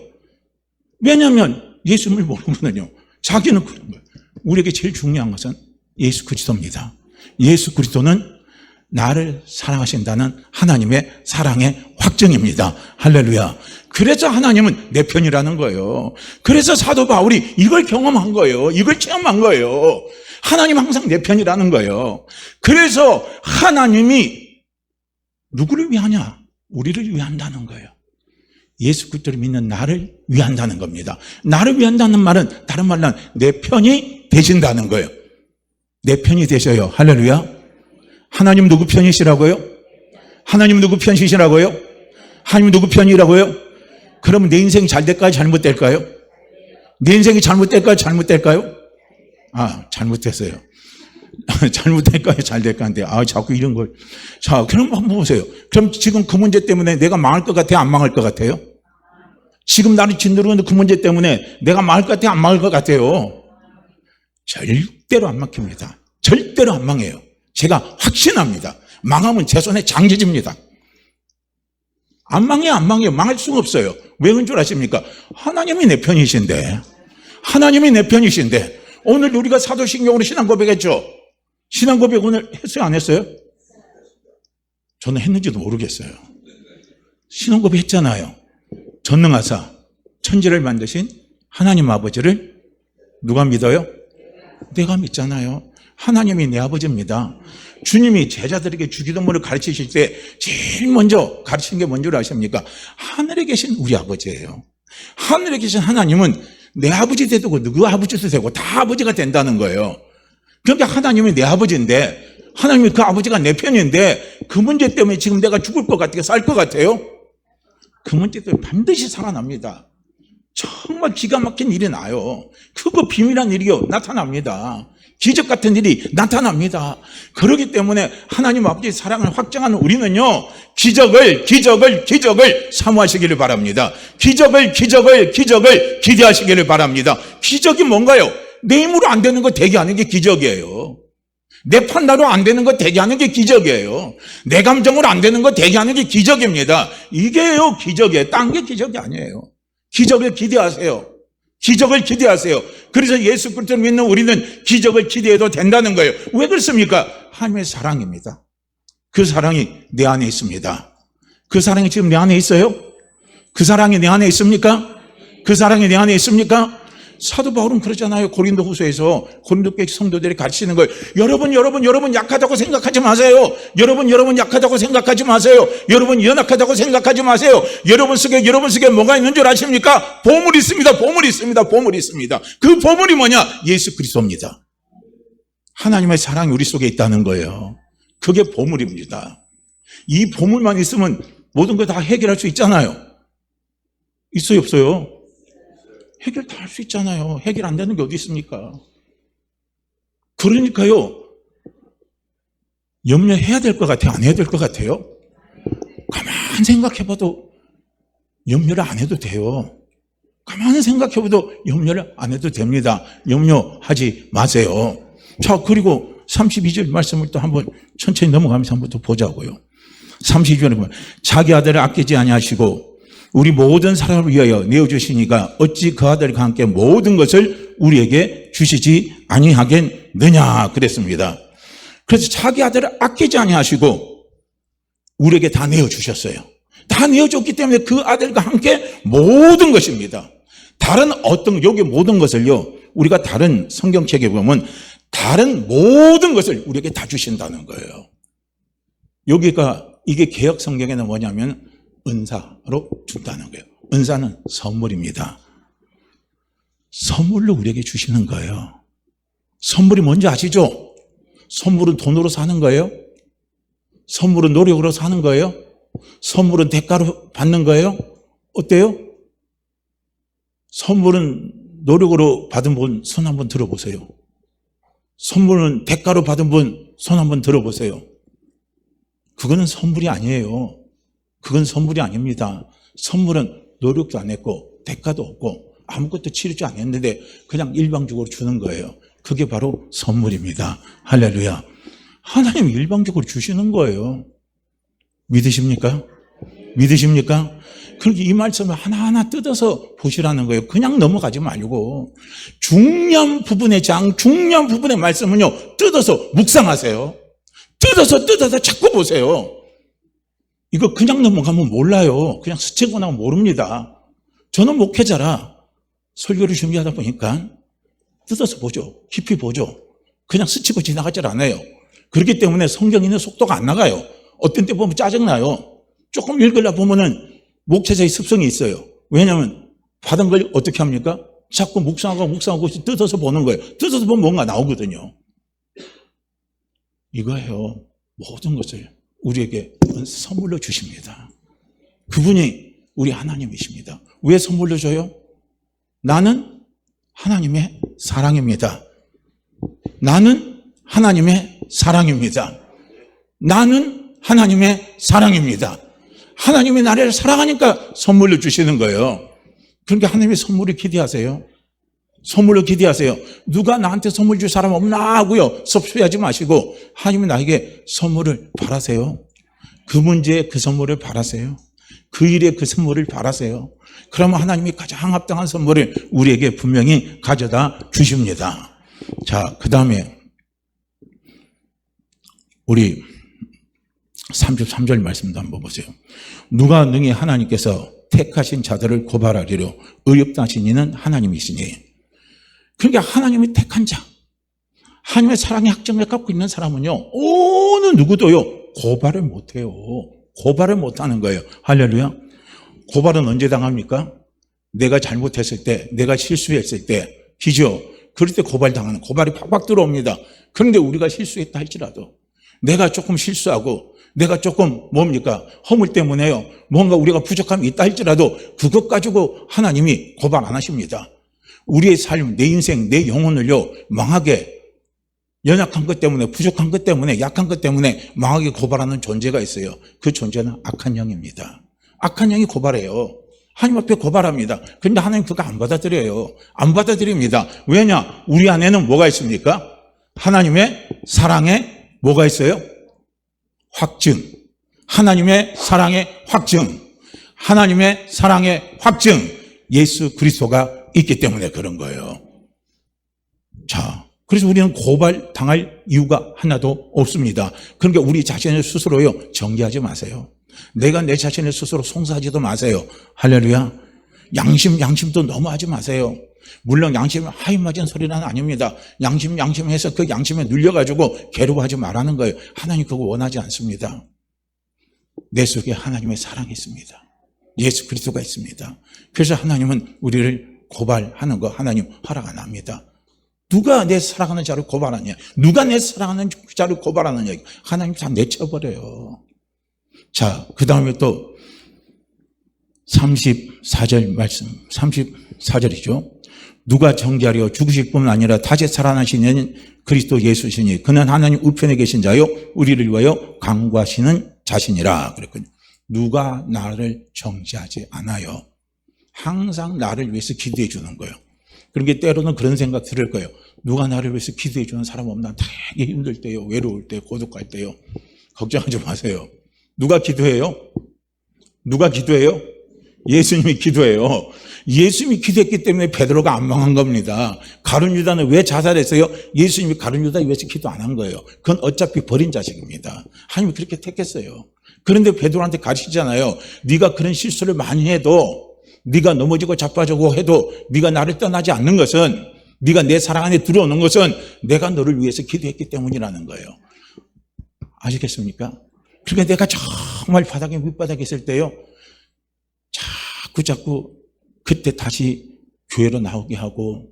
왜냐하면 예수를 모르면요, 자기는 그런 거예요. 우리에게 제일 중요한 것은 예수 그리스도입니다. 예수 그리스도는 나를 사랑하신다는 하나님의 사랑의 확증입니다. 할렐루야. 그래서 하나님은 내 편이라는 거예요. 그래서 사도 바울이 이걸 경험한 거예요. 이걸 체험한 거예요. 하나님 항상 내 편이라는 거예요. 그래서 하나님이 누구를 위하냐? 우리를 위한다는 거예요. 예수 그리스도를 믿는 나를 위한다는 겁니다. 나를 위한다는 말은 다른 말로 내 편이 되신다는 거예요. 내 편이 되셔요. 할렐루야. 하나님 누구 편이시라고요? 하나님 누구 편이시라고요? 하나님 누구 편이라고요? 그러면 내 인생이 잘 될까요? 잘못될까요? 내 인생이 잘못될까요? 잘못될까요? 잘못됐어요. 잘못될까요? 잘 될까요? 자꾸 이런 걸. 자, 그럼 한번 보세요. 그럼 지금 그 문제 때문에 내가 망할 것 같아요? 안 망할 것 같아요? 지금 나를 짓누르는 그 문제 때문에 내가 망할 것 같아요? 안 망할 것 같아요? 절대로 안 막힙니다. 절대로 안 망해요. 제가 확신합니다. 망하면 제 손에 장지집니다. 안 망해요, 안 망해요. 망할 수가 없어요. 왜 그런 줄 아십니까? 하나님이 내 편이신데, 하나님이 내 편이신데, 오늘 우리가 사도신경으로 신앙 고백했죠? 신앙 고백 오늘 했어요, 안 했어요? 저는 했는지도 모르겠어요. 신앙 고백 했잖아요. 전능하사 천지를 만드신 하나님 아버지를 누가 믿어요? 내가 믿잖아요. 하나님이 내 아버지입니다. 주님이 제자들에게 주기도문을 가르치실 때 제일 먼저 가르친 게 뭔지 아십니까? 하늘에 계신 우리 아버지예요. 하늘에 계신 하나님은 내 아버지 되고 누구 아버지도 되고 다 아버지가 된다는 거예요. 그러니까 하나님이 내 아버지인데, 하나님이 그 아버지가 내 편인데, 그 문제 때문에 지금 내가 죽을 것 같아요? 살 것 같아요? 그 문제 때문에 반드시 살아납니다. 정말 기가 막힌 일이 나요. 그거 비밀한 일이요, 나타납니다. 기적 같은 일이 나타납니다. 그렇기 때문에 하나님 아버지의 사랑을 확증하는 우리는요, 기적을 사모하시기를 바랍니다. 기적을 기대하시기를 바랍니다. 기적이 뭔가요? 내 힘으로 안 되는 거 되게 하는 게 기적이에요. 내 판단으로 안 되는 거 되게 하는 게 기적이에요. 내 감정으로 안 되는 거 되게 하는 게 기적입니다. 이게요, 기적이에요. 딴 게 기적이 아니에요. 기적을 기대하세요. 기적을 기대하세요. 그래서 예수 그리스도를 믿는 우리는 기적을 기대해도 된다는 거예요. 왜 그렇습니까? 하나님의 사랑입니다. 그 사랑이 내 안에 있습니다. 그 사랑이 지금 내 안에 있어요? 그 사랑이 내 안에 있습니까? 그 사랑이 내 안에 있습니까? 사도 바울은 그러잖아요. 고린도후서에서 고린도 교회 성도들이 가르치는 거예요. 여러분 약하다고 생각하지 마세요. 여러분 약하다고 생각하지 마세요. 여러분 연약하다고 생각하지 마세요. 여러분 속에 뭐가 있는 줄 아십니까? 보물이 있습니다. 보물이 있습니다. 그 보물이 뭐냐? 예수 그리스도입니다. 하나님의 사랑이 우리 속에 있다는 거예요. 그게 보물입니다. 이 보물만 있으면 모든 걸 다 해결할 수 있잖아요. 있어요, 없어요? 해결 다 할 수 있잖아요. 해결 안 되는 게 어디 있습니까? 그러니까요, 염려해야 될 것 같아요? 안 해야 될 것 같아요? 가만히 생각해봐도 염려를 안 해도 돼요. 가만히 생각해봐도 염려를 안 해도 됩니다. 염려하지 마세요. 자, 그리고 32절 말씀을 또 한번 천천히 넘어가면서 한번 또 보자고요. 32절에 보면 자기 아들을 아끼지 아니하시고 우리 모든 사람을 위하여 내어주시니까 어찌 그 아들과 함께 모든 것을 우리에게 주시지 아니하겠느냐 그랬습니다. 그래서 자기 아들을 아끼지 아니하시고 우리에게 다 내어주셨어요. 다 내어줬기 때문에 그 아들과 함께 모든 것입니다. 다른 어떤 여기 모든 것을요, 우리가 다른 성경책에 보면 다른 모든 것을 우리에게 다 주신다는 거예요. 여기가 이게 개역 성경에는 뭐냐면 은사로 준다는 거예요. 은사는 선물입니다. 선물로 우리에게 주시는 거예요. 선물이 뭔지 아시죠? 선물은 돈으로 사는 거예요? 선물은 노력으로 사는 거예요? 선물은 대가로 받는 거예요? 어때요? 선물은 노력으로 받은 분 손 한번 들어보세요. 선물은 대가로 받은 분 손 한번 들어보세요. 그거는 선물이 아니에요. 그건 선물이 아닙니다. 선물은 노력도 안 했고 대가도 없고 아무것도 치르지 않았는데 그냥 일방적으로 주는 거예요. 그게 바로 선물입니다. 할렐루야. 하나님 일방적으로 주시는 거예요. 믿으십니까? 믿으십니까? 그렇게 이 말씀을 하나하나 뜯어서 보시라는 거예요. 그냥 넘어가지 말고 중요한 부분의 중요한 부분의 말씀은요, 뜯어서 묵상하세요. 뜯어서 자꾸 보세요. 이거 그냥 넘어가면 몰라요. 그냥 스치고 나면 모릅니다. 저는 목회자라 설교를 준비하다 보니까 뜯어서 보죠. 깊이 보죠. 그냥 스치고 지나가질 않아요. 그렇기 때문에 성경 읽는 속도가 안 나가요. 어떤 때 보면 짜증나요. 조금 읽으려 보면은 목회자의 습성이 있어요. 왜냐하면 받은 걸 어떻게 합니까? 자꾸 묵상하고 뜯어서 보는 거예요. 뜯어서 보면 뭔가 나오거든요. 이거예요. 모든 것을 우리에게 선물로 주십니다. 그분이 우리 하나님이십니다. 왜 선물로 줘요? 나는 하나님의 사랑입니다. 나는 하나님의 사랑입니다. 나는 하나님의 사랑입니다. 하나님이 나를 사랑하니까 선물로 주시는 거예요. 그러니까 하나님의 선물을 기대하세요. 선물로 기대하세요. 누가 나한테 선물 줄 사람 없나 하고요. 섭섭해하지 마시고 하나님이 나에게 선물을 바라세요. 그 문제에 그 선물을 바라세요. 그 일에 그 선물을 바라세요. 그러면 하나님이 가장 합당한 선물을 우리에게 분명히 가져다 주십니다. 자, 그 다음에 우리 33절 말씀도 한번 보세요. 누가 능히 하나님께서 택하신 자들을 고발하리로 의롭다 하신 이는 하나님이시니. 그러니까 하나님이 택한 자, 하나님의 사랑의 학점을 갖고 있는 사람은요, 어느 누구도요 고발을 못해요. 고발을 못하는 거예요. 할렐루야. 고발은 언제 당합니까? 내가 잘못했을 때, 내가 실수했을 때, 기죠. 그럴 때 고발당하는, 고발이 팍팍 들어옵니다. 그런데 우리가 실수했다 할지라도, 내가 조금 실수하고 내가 조금 허물 때문에요, 뭔가 우리가 부족함이 있다 할지라도 그것 가지고 하나님이 고발 안 하십니다. 우리의 삶, 내 인생, 내 영혼을요 망하게, 연약한 것 때문에, 부족한 것 때문에, 약한 것 때문에 망하게 고발하는 존재가 있어요. 그 존재는 악한 영입니다. 악한 영이 고발해요. 하나님 앞에 고발합니다. 그런데 하나님 그거 안 받아들여요. 안 받아들입니다. 왜냐? 우리 안에는 뭐가 있습니까? 하나님의 사랑에 뭐가 있어요? 확증. 하나님의 사랑의 확증. 하나님의 사랑의 확증. 예수 그리스도가 있기 때문에 그런 거예요. 자, 그래서 우리는 고발 당할 이유가 하나도 없습니다. 그러니까 우리 자신을 스스로요 정죄하지 마세요. 내가 내 자신을 스스로 송사하지도 마세요. 할렐루야. 양심도 너무 하지 마세요. 물론 양심이 하이맞은 소리는 아닙니다. 양심해서 그 양심에 눌려가지고 괴로워하지 말라는 거예요. 하나님 그거 원하지 않습니다. 내 속에 하나님의 사랑이 있습니다. 예수 그리스도가 있습니다. 그래서 하나님은 우리를 고발하는 거 하나님 허락 안 합니다. 누가 내 사랑하는 자를 고발하냐? 누가 내 사랑하는 자를 고발하느냐? 하나님 다 내쳐버려요. 자, 그 다음에 또 34절 말씀, 34절이죠. 누가 정죄하려 죽으실 뿐 아니라 다시 살아나시는 그리스도 예수시니 그는 하나님 우편에 계신 자요 우리를 위하여 강구하시는 자신이라 그랬거든요. 누가 나를 정죄하지 않아요. 항상 나를 위해서 기도해 주는 거예요. 그러니까 때로는 그런 생각 들을 거예요. 누가 나를 위해서 기도해 주는 사람 없나? 되게 힘들 때요, 외로울 때, 고독할 때요. 걱정하지 마세요. 누가 기도해요? 누가 기도해요? 예수님이 기도해요. 예수님이 기도했기 때문에 베드로가 안 망한 겁니다. 가룟 유다는 왜 자살했어요? 예수님이 가룟 유다 위해서 기도 안 한 거예요. 그건 어차피 버린 자식입니다. 하나님이 그렇게 택했어요. 그런데 베드로한테 가르치잖아요. 네가 그런 실수를 많이 해도, 네가 넘어지고 자빠지고 해도 네가 나를 떠나지 않는 것은, 네가 내 사랑 안에 들어오는 것은 내가 너를 위해서 기도했기 때문이라는 거예요. 아시겠습니까? 그러니까 내가 정말 바닥에 밑바닥에 있을 때요, 자꾸 그때 다시 교회로 나오게 하고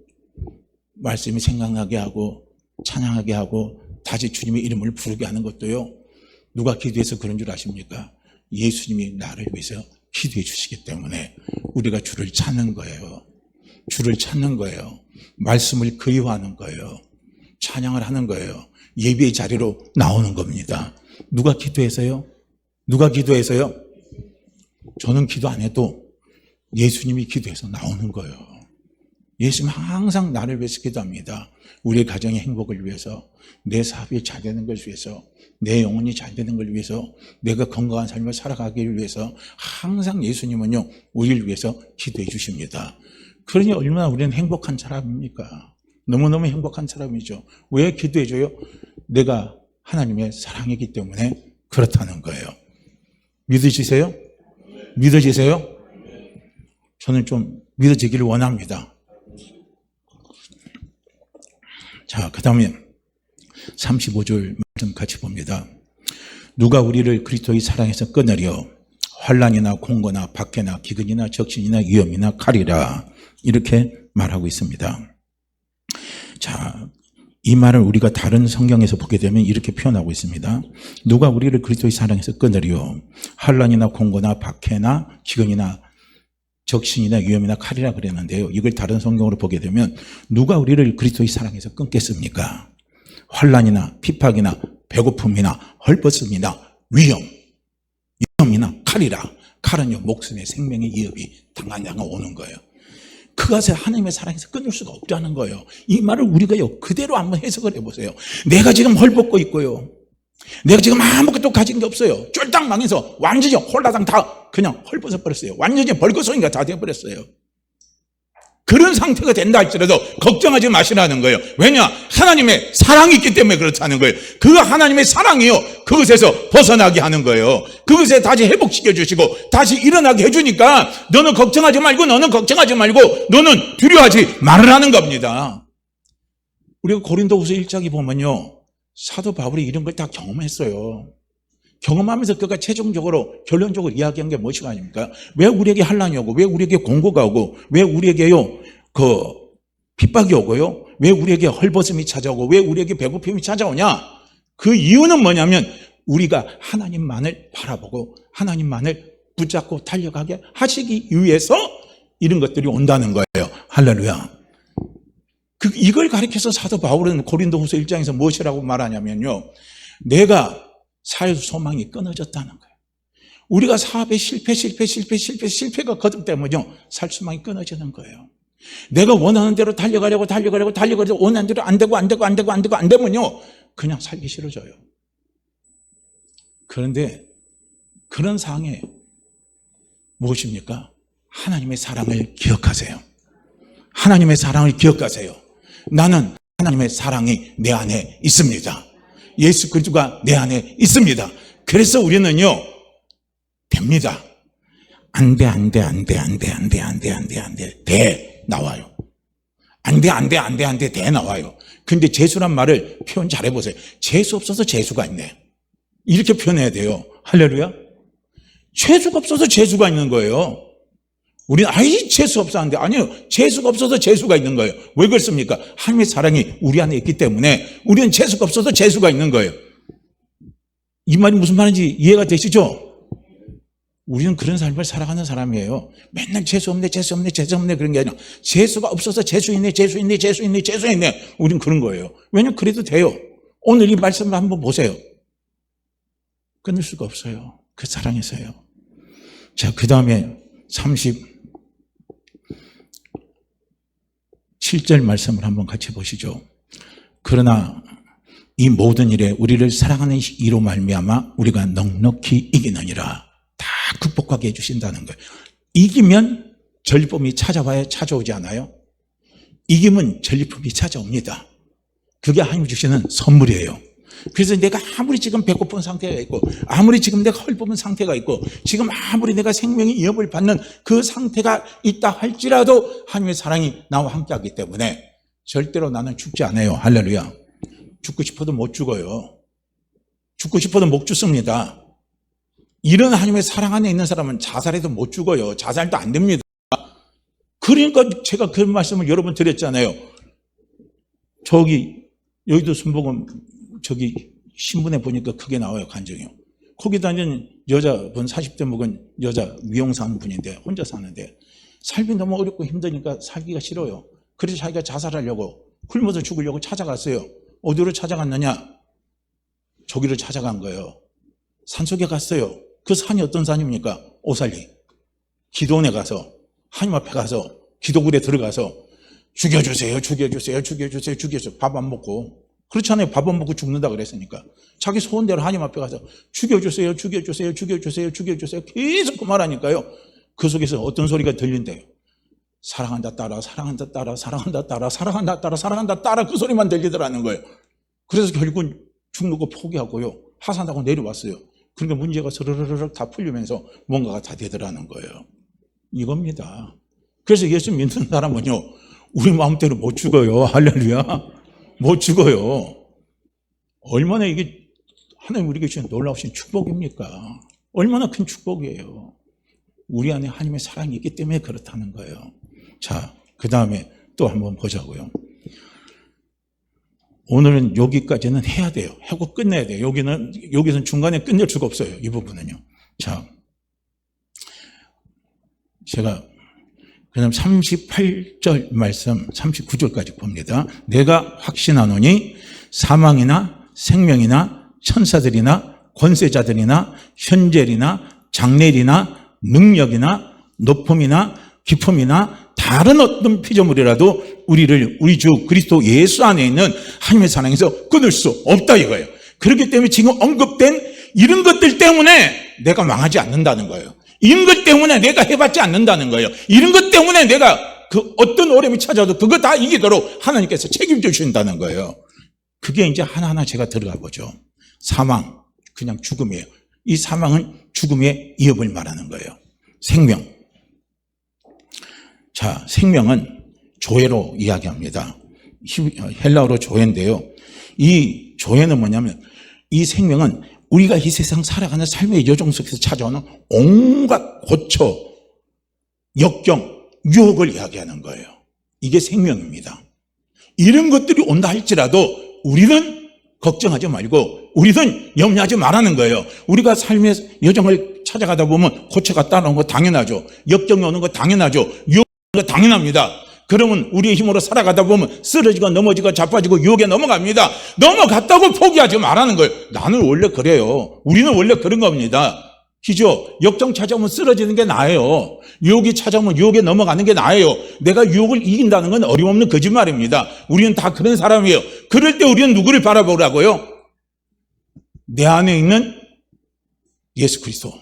말씀이 생각나게 하고 찬양하게 하고 다시 주님의 이름을 부르게 하는 것도요, 누가 기도해서 그런 줄 아십니까? 예수님이 나를 위해서 기도해 주시기 때문에 우리가 주를 찾는 거예요. 주를 찾는 거예요. 말씀을 그리워하는 거예요. 찬양을 하는 거예요. 예배의 자리로 나오는 겁니다. 누가 기도해서요? 누가 기도해서요? 저는 기도 안 해도 예수님이 기도해서 나오는 거예요. 예수님 항상 나를 위해서 기도합니다. 우리의 가정의 행복을 위해서, 내 사업이 잘 되는 걸 위해서, 내 영혼이 잘 되는 걸 위해서, 내가 건강한 삶을 살아가기 위해서 항상 예수님은요 우리를 위해서 기도해 주십니다. 그러니 얼마나 우리는 행복한 사람입니까? 너무너무 행복한 사람이죠. 왜 기도해 줘요? 내가 하나님의 사랑이기 때문에 그렇다는 거예요. 믿으시세요? 믿으시세요? 저는 좀 믿어지기를 원합니다. 자, 그 다음에 35절 말씀 같이 봅니다. 누가 우리를 그리스도의 사랑에서 끊으려 환난이나 공고나 박해나 기근이나 적신이나 위험이나 칼이라 이렇게 말하고 있습니다. 자, 이 말을 우리가 다른 성경에서 보게 되면 이렇게 표현하고 있습니다. 누가 우리를 그리스도의 사랑에서 끊으리요? 환난이나 공고나 박해나 기근이나 적신이나 위험이나 칼이라 그랬는데요. 이걸 다른 성경으로 보게 되면 누가 우리를 그리스도의 사랑에서 끊겠습니까? 환난이나 핍박이나 배고픔이나 헐벗음이나 위험이나 칼이라. 칼은요, 목숨의 생명의 위협이 당장 오는 거예요. 그것을 하나님의 사랑에서 끊을 수가 없다는 거예요. 이 말을 우리가요, 그대로 한번 해석을 해보세요. 내가 지금 헐벗고 있고요. 내가 지금 아무것도 가진 게 없어요. 쫄딱 망해서 완전히 홀라당 다 그냥 헐벗어 버렸어요. 완전히 벌거숭이가 다 되어버렸어요. 그런 상태가 된다 할지라도 걱정하지 마시라는 거예요. 왜냐? 하나님의 사랑이 있기 때문에 그렇다는 거예요. 그 하나님의 사랑이요, 그것에서 벗어나게 하는 거예요. 그것에 다시 회복시켜 주시고 다시 일어나게 해주니까 너는 걱정하지 말고, 너는 걱정하지 말고, 너는 두려워하지 말으라는 겁니다. 우리가 고린도후서 1장에 보면요, 사도 바울이 이런 걸 다 경험했어요. 경험하면서 그가 최종적으로 결론적으로 이야기한 게 무엇이 아닙니까? 왜 우리에게 환난이 오고, 왜 우리에게 공고가 오고, 왜 우리에게요 핍박이 오고요, 왜 우리에게 헐벗음이 찾아오고, 왜 우리에게 배고픔이 찾아오냐? 그 이유는 뭐냐면 우리가 하나님만을 바라보고 하나님만을 붙잡고 달려가게 하시기 위해서 이런 것들이 온다는 거예요. 할렐루야. 이걸 가리켜서 사도 바울은 고린도후서 1장에서 무엇이라고 말하냐면요, 내가 살 소망이 끊어졌다는 거예요. 우리가 사업에 실패가 거듭되면요, 살 소망이 끊어지는 거예요. 내가 원하는 대로 달려가려고 원하는 대로 안 되면요, 그냥 살기 싫어져요. 그런데 그런 상황에 무엇입니까? 하나님의 사랑을 기억하세요. 하나님의 사랑을 기억하세요. 나는 하나님의 사랑이 내 안에 있습니다. 예수 그리스도가 내 안에 있습니다. 그래서 우리는요, 됩니다. 안 돼. 돼. 나와요. 안 돼. 돼. 나와요. 근데 재수란 말을 표현 잘 해보세요. 재수 없어서 재수가 있네. 이렇게 표현해야 돼요. 할렐루야. 재수가 없어서 재수가 있는 거예요. 우리는 재수 없어 하는데, 아니요, 재수가 없어서 재수가 있는 거예요. 왜 그렇습니까? 하나님의 사랑이 우리 안에 있기 때문에 우리는 재수가 없어서 재수가 있는 거예요. 이 말이 무슨 말인지 이해가 되시죠? 우리는 그런 삶을 살아가는 사람이에요. 맨날 재수 없네 그런 게 아니라 재수가 없어서 재수 있네. 우리는 그런 거예요. 왜냐면 그래도 돼요. 오늘 이 말씀을 한번 보세요. 끊을 수가 없어요. 그 사랑에서요. 자, 그 다음에 37절 말씀을 한번 같이 보시죠. 그러나 이 모든 일에 우리를 사랑하는 이로 말미암아 우리가 넉넉히 이기느니라. 다 극복하게 해주신다는 거예요. 이기면 전리품이 찾아오지 않아요? 이기면 전리품이 찾아옵니다. 그게 하나님 주시는 선물이에요. 그래서 내가 아무리 지금 배고픈 상태가 있고, 아무리 지금 내가 헐벗은 상태가 있고, 지금 아무리 내가 생명의 위협을 받는 그 상태가 있다 할지라도 하나님의 사랑이 나와 함께하기 때문에 절대로 나는 죽지 않아요. 할렐루야. 죽고 싶어도 못 죽어요. 죽고 싶어도 못 죽습니다. 이런 하나님의 사랑 안에 있는 사람은 자살해도 못 죽어요. 자살도 안 됩니다. 그러니까 제가 그 말씀을 여러 번 드렸잖아요. 여의도 순복음 신문에 보니까 그게 나와요. 간증이요. 거기 다니는 여자분, 40대 먹은 여자 미용사하는 분인데 혼자 사는데 삶이 너무 어렵고 힘드니까 살기가 싫어요. 그래서 자기가 자살하려고, 굶어서 죽으려고 찾아갔어요. 어디로 찾아갔느냐? 저기를 찾아간 거예요. 산속에 갔어요. 그 산이 어떤 산입니까? 오살리. 기도원에 가서, 하나님 앞에 가서, 기도굴에 들어가서 죽여주세요. 밥 안 먹고. 그렇잖아요. 밥 안 먹고 죽는다 그랬으니까. 자기 소원대로 하나님 앞에 가서 죽여주세요. 계속 그 말하니까요. 그 속에서 어떤 소리가 들린대요. 사랑한다 따라 그 소리만 들리더라는 거예요. 그래서 결국은 죽는 거 포기하고요. 하산하고 내려왔어요. 그러니까 문제가 스르르륵 다 풀리면서 뭔가가 다 되더라는 거예요. 이겁니다. 그래서 예수 믿는 사람은요, 우리 마음대로 못 죽어요. 할렐루야. 못 죽어요. 얼마나 이게 하나님 우리에게 주신 놀라우신 축복입니까? 얼마나 큰 축복이에요. 우리 안에 하나님의 사랑이 있기 때문에 그렇다는 거예요. 자, 그 다음에 또 한번 보자고요. 오늘은 여기까지는 해야 돼요. 하고 끝내야 돼요. 여기서는 중간에 끝낼 수가 없어요. 이 부분은요. 자, 제가 그다음 38절 말씀 39절까지 봅니다. 내가 확신하노니 사망이나 생명이나 천사들이나 권세자들이나 현재리나 장래리나 능력이나 높음이나 깊음이나 다른 어떤 피조물이라도 우리를 우리 주 그리스도 예수 안에 있는 하나님의 사랑에서 끊을 수 없다 이거예요. 그렇기 때문에 지금 언급된 이런 것들 때문에 내가 망하지 않는다는 거예요. 이런 것 때문에 내가 해봤지 않는다는 거예요. 이런 것 때문에 내가 그 어떤 어려움이 찾아도 그거 다 이기도록 하나님께서 책임져 주신다는 거예요. 그게 이제 하나하나 제가 들어가 보죠. 사망, 그냥 죽음이에요. 이 사망은 죽음의 이업을 말하는 거예요. 생명. 자, 생명은 조회로 이야기합니다. 헬라어로 조회인데요. 이 조회는 뭐냐면 이 생명은 우리가 이 세상 살아가는 삶의 여정 속에서 찾아오는 온갖 고초, 역경, 유혹을 이야기하는 거예요. 이게 생명입니다. 이런 것들이 온다 할지라도 우리는 걱정하지 말고 우리는 염려하지 말라는 거예요. 우리가 삶의 여정을 찾아가다 보면 고초가 따라오는 거 당연하죠. 역경이 오는 거 당연하죠. 유혹이 오는 거 당연합니다. 그러면 우리의 힘으로 살아가다 보면 쓰러지고 넘어지고 자빠지고 유혹에 넘어갑니다. 넘어갔다고 포기하지 말라는 거예요. 나는 원래 그래요. 우리는 원래 그런 겁니다. 그죠? 역경 찾아오면 쓰러지는 게 나아요. 유혹이 찾아오면 유혹에 넘어가는 게 나아요. 내가 유혹을 이긴다는 건 어림없는 거짓말입니다. 우리는 다 그런 사람이에요. 그럴 때 우리는 누구를 바라보라고요? 내 안에 있는 예수 그리스도,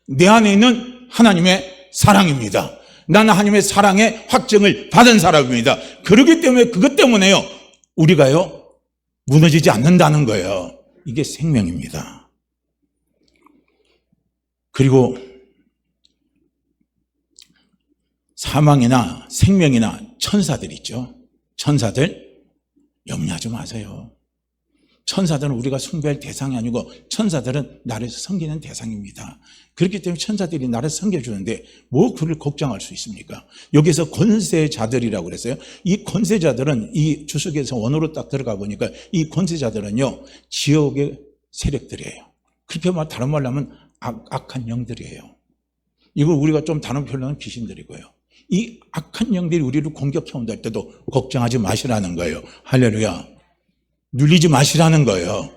내 안에 있는 하나님의 사랑입니다. 나는 하나님의 사랑의 확증을 받은 사람입니다. 그렇기 때문에 그것 때문에요 우리가요 무너지지 않는다는 거예요. 이게 생명입니다. 그리고 사망이나 생명이나 천사들 있죠. 천사들 염려하지 마세요. 천사들은 우리가 숭배할 대상이 아니고 천사들은 나를 섬기는 대상입니다. 그렇기 때문에 천사들이 나를 섬겨주는데 뭐 그를 걱정할 수 있습니까? 여기서 권세자들이라고 그랬어요. 이 권세자들은 이 주석에서 원어로 딱 들어가 보니까 이 권세자들은요 지옥의 세력들이에요. 그렇게 말 다른 말로 하면 악한 영들이에요. 이걸 우리가 좀 다른 표현은 귀신들이고요. 이 악한 영들이 우리를 공격해 온다 할 때도 걱정하지 마시라는 거예요. 할렐루야. 눌리지 마시라는 거예요.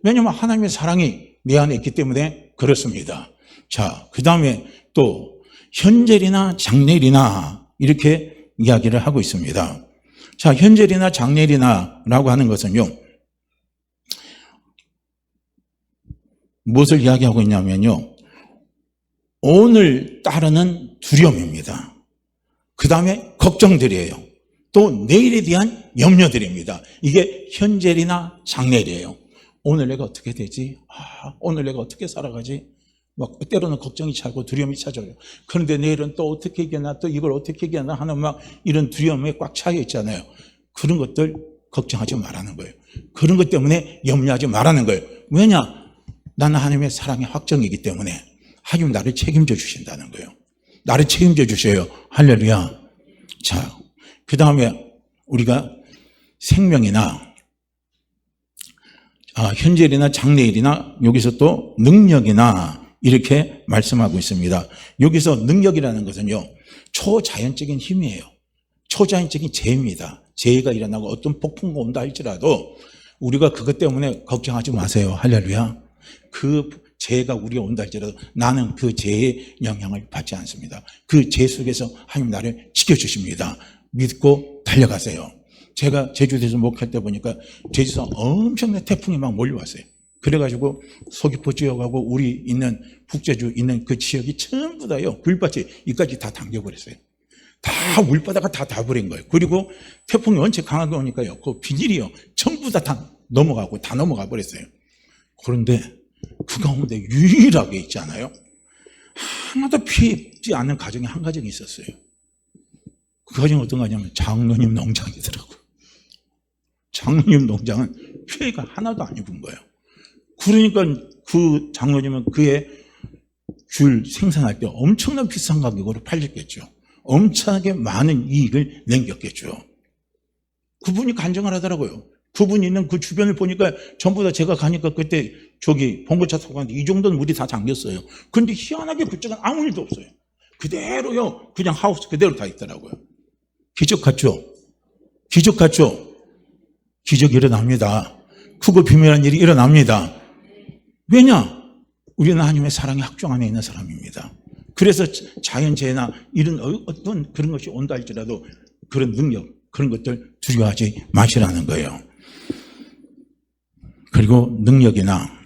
왜냐하면 하나님의 사랑이 내 안에 있기 때문에 그렇습니다. 자, 그 다음에 또 현재리나 장래리나 이렇게 이야기를 하고 있습니다. 자, 현재리나 장래리나 라고 하는 것은요 무엇을 이야기하고 있냐면요 오늘 따르는 두려움입니다. 그 다음에 걱정들이에요. 또 내일에 대한 염려들입니다. 이게 현재리나 장래리예요. 오늘 내가 어떻게 되지? 오늘 내가 어떻게 살아가지? 막 때로는 걱정이 차고 두려움이 찾아요. 그런데 내일은 또 어떻게 이겨나 또 이걸 어떻게 이겨나 하는 막 이런 두려움에 꽉 차여 있잖아요. 그런 것들 걱정하지 말라는 거예요. 그런 것 때문에 염려하지 말라는 거예요. 왜냐? 나는 하나님의 사랑의 확정이기 때문에 하나님 나를 책임져 주신다는 거예요. 나를 책임져 주셔요. 할렐루야. 자, 그 다음에 우리가 생명이나 현재일이나 장래일이나 여기서 또 능력이나 이렇게 말씀하고 있습니다. 여기서 능력이라는 것은요 초자연적인 힘이에요. 초자연적인 재해입니다. 재해가 일어나고 어떤 폭풍과 온다 할지라도 우리가 그것 때문에 걱정하지 마세요. 할렐루야. 그 재해가 우리가 온다 할지라도 나는 그 재해의 영향을 받지 않습니다. 그 재해 속에서 하나님 나를 지켜주십니다. 믿고 달려가세요. 제가 제주도에서 목회할 때 보니까 제주도에서 엄청난 태풍이 막 몰려왔어요. 그래가지고 서귀포 지역하고 우리 있는 북제주 있는 그 지역이 전부 다요 굴밭이 이까지 다 당겨버렸어요. 다 물바다가 다 버린 거예요. 그리고 태풍이 원체 강하게 오니까요 그 비닐이요 전부 다 넘어가고 다 넘어가 버렸어요. 그런데 그 가운데 유일하게 있지 않아요? 하나도 피해 입지 않는 가정이 한 가정이 있었어요. 그 가정이 어떤 거냐면 장로님 농장이더라고요. 장로님 농장은 피해가 하나도 안 입은 거예요. 그러니까 그 장로님은 그의 귤 생산할 때 엄청난 비싼 가격으로 팔렸겠죠. 엄청나게 많은 이익을 남겼겠죠. 그분이 간증을 하더라고요. 그분이 있는 그 주변을 보니까 전부 다 제가 가니까 그때 저기 봉고차 타고 갔는데 이 정도는 물이 다 잠겼어요. 근데 희한하게 그쪽은 아무 일도 없어요. 그대로요. 그냥 하우스 그대로 다 있더라고요. 기적 같죠? 기적 같죠? 기적이 일어납니다. 크고 비밀한 일이 일어납니다. 왜냐? 우리는 하나님의 사랑의 확정 안에 있는 사람입니다. 그래서 자연재해나 이런 어떤 그런 것이 온다 할지라도 그런 능력, 그런 것들 두려워하지 마시라는 거예요. 그리고 능력이나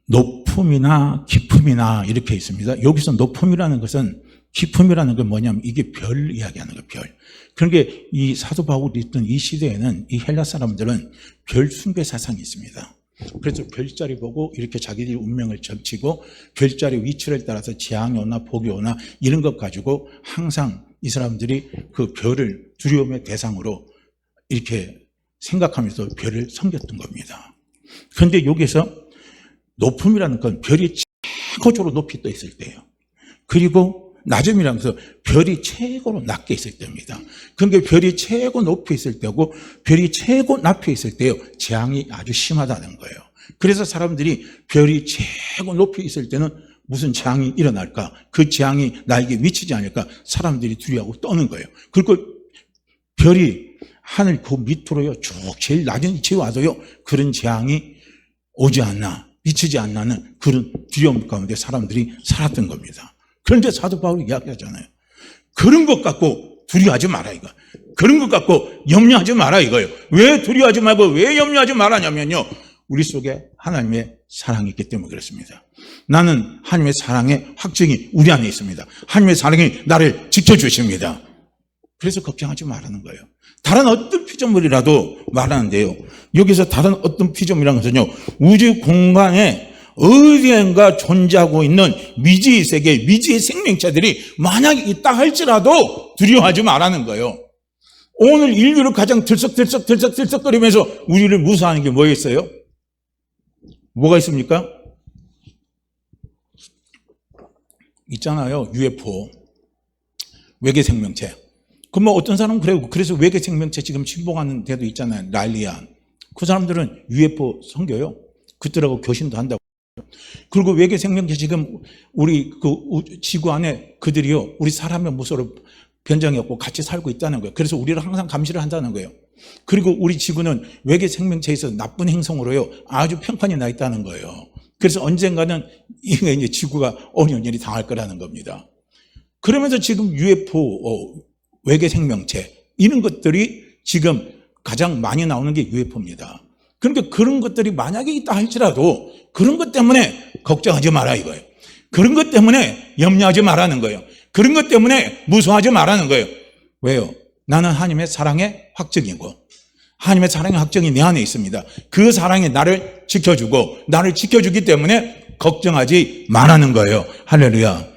높음이나 깊음이나 이렇게 있습니다. 여기서 높음이라는 것은 깊음이라는 건 뭐냐면 이게 별 이야기하는 거예요. 별. 그러니까 이 사도 바울이 있던 이 시대에는 이 헬라 사람들은 별 숭배 사상이 있습니다. 그래서 별자리 보고 이렇게 자기들이 운명을 점치고 별자리 위치를 따라서 재앙이 오나 복이 오나 이런 것 가지고 항상 이 사람들이 그 별을 두려움의 대상으로 이렇게 생각하면서 별을 섬겼던 겁니다. 그런데 여기서 높음이라는 건 별이 최고조로 높이 떠 있을 때예요. 그리고 낮음이라는 것은 별이 최고로 낮게 있을 때입니다. 그러니까 별이 최고 높이 있을 때고 별이 최고 낮게 있을 때요. 재앙이 아주 심하다는 거예요. 그래서 사람들이 별이 최고 높이 있을 때는 무슨 재앙이 일어날까? 그 재앙이 나에게 미치지 않을까? 사람들이 두려워하고 떠는 거예요. 그리고 별이 하늘 그 밑으로요. 쭉 제일 낮은 위치에 와도요. 그런 재앙이 오지 않나, 미치지 않나는 그런 두려움 가운데 사람들이 살았던 겁니다. 그런데 사도 바울이 이야기하잖아요. 그런 것 갖고 두려워하지 마라 이거. 그런 것 갖고 염려하지 마라 이거예요. 왜 두려워하지 말고 왜 염려하지 말라냐면요. 우리 속에 하나님의 사랑이 있기 때문에 그렇습니다. 나는 하나님의 사랑의 확증이 우리 안에 있습니다. 하나님의 사랑이 나를 지켜주십니다. 그래서 걱정하지 말라는 거예요. 다른 어떤 피조물이라도 말하는데요. 여기서 다른 어떤 피조물이라는 것은요. 우주 공간에 어디엔가 존재하고 있는 미지의 세계, 미지의 생명체들이 만약에 있다 할지라도 두려워하지 말라는 거예요. 오늘 인류를 가장 들썩거리면서 우리를 무서워하는 게 뭐겠어요? 뭐가 있습니까? 있잖아요. UFO. 외계 생명체. 그럼 어떤 사람은 그래요. 그래서 외계 생명체 지금 침공하는 데도 있잖아요. 라일리안. 그 사람들은 UFO 섬겨요. 그들하고 교신도 한다고. 그리고 외계 생명체 지금 우리 그 지구 안에 그들이요. 우리 사람의 모습으로 변장했고 같이 살고 있다는 거예요. 그래서 우리를 항상 감시를 한다는 거예요. 그리고 우리 지구는 외계 생명체에서 나쁜 행성으로요. 아주 평판이 나 있다는 거예요. 그래서 언젠가는 이게 이제 지구가 어려운 일이 당할 거라는 겁니다. 그러면서 지금 UFO, 외계 생명체 이런 것들이 지금 가장 많이 나오는 게 UFO입니다. 그러니까 그런 것들이 만약에 있다 할지라도 그런 것 때문에 걱정하지 마라 이거예요. 그런 것 때문에 염려하지 말라는 거예요. 그런 것 때문에 무서워하지 말라는 거예요. 왜요? 나는 하나님의 사랑의 확증이고 하나님의 사랑의 확증이 내 안에 있습니다. 그 사랑이 나를 지켜주고 나를 지켜주기 때문에 걱정하지 말라는 거예요. 할렐루야.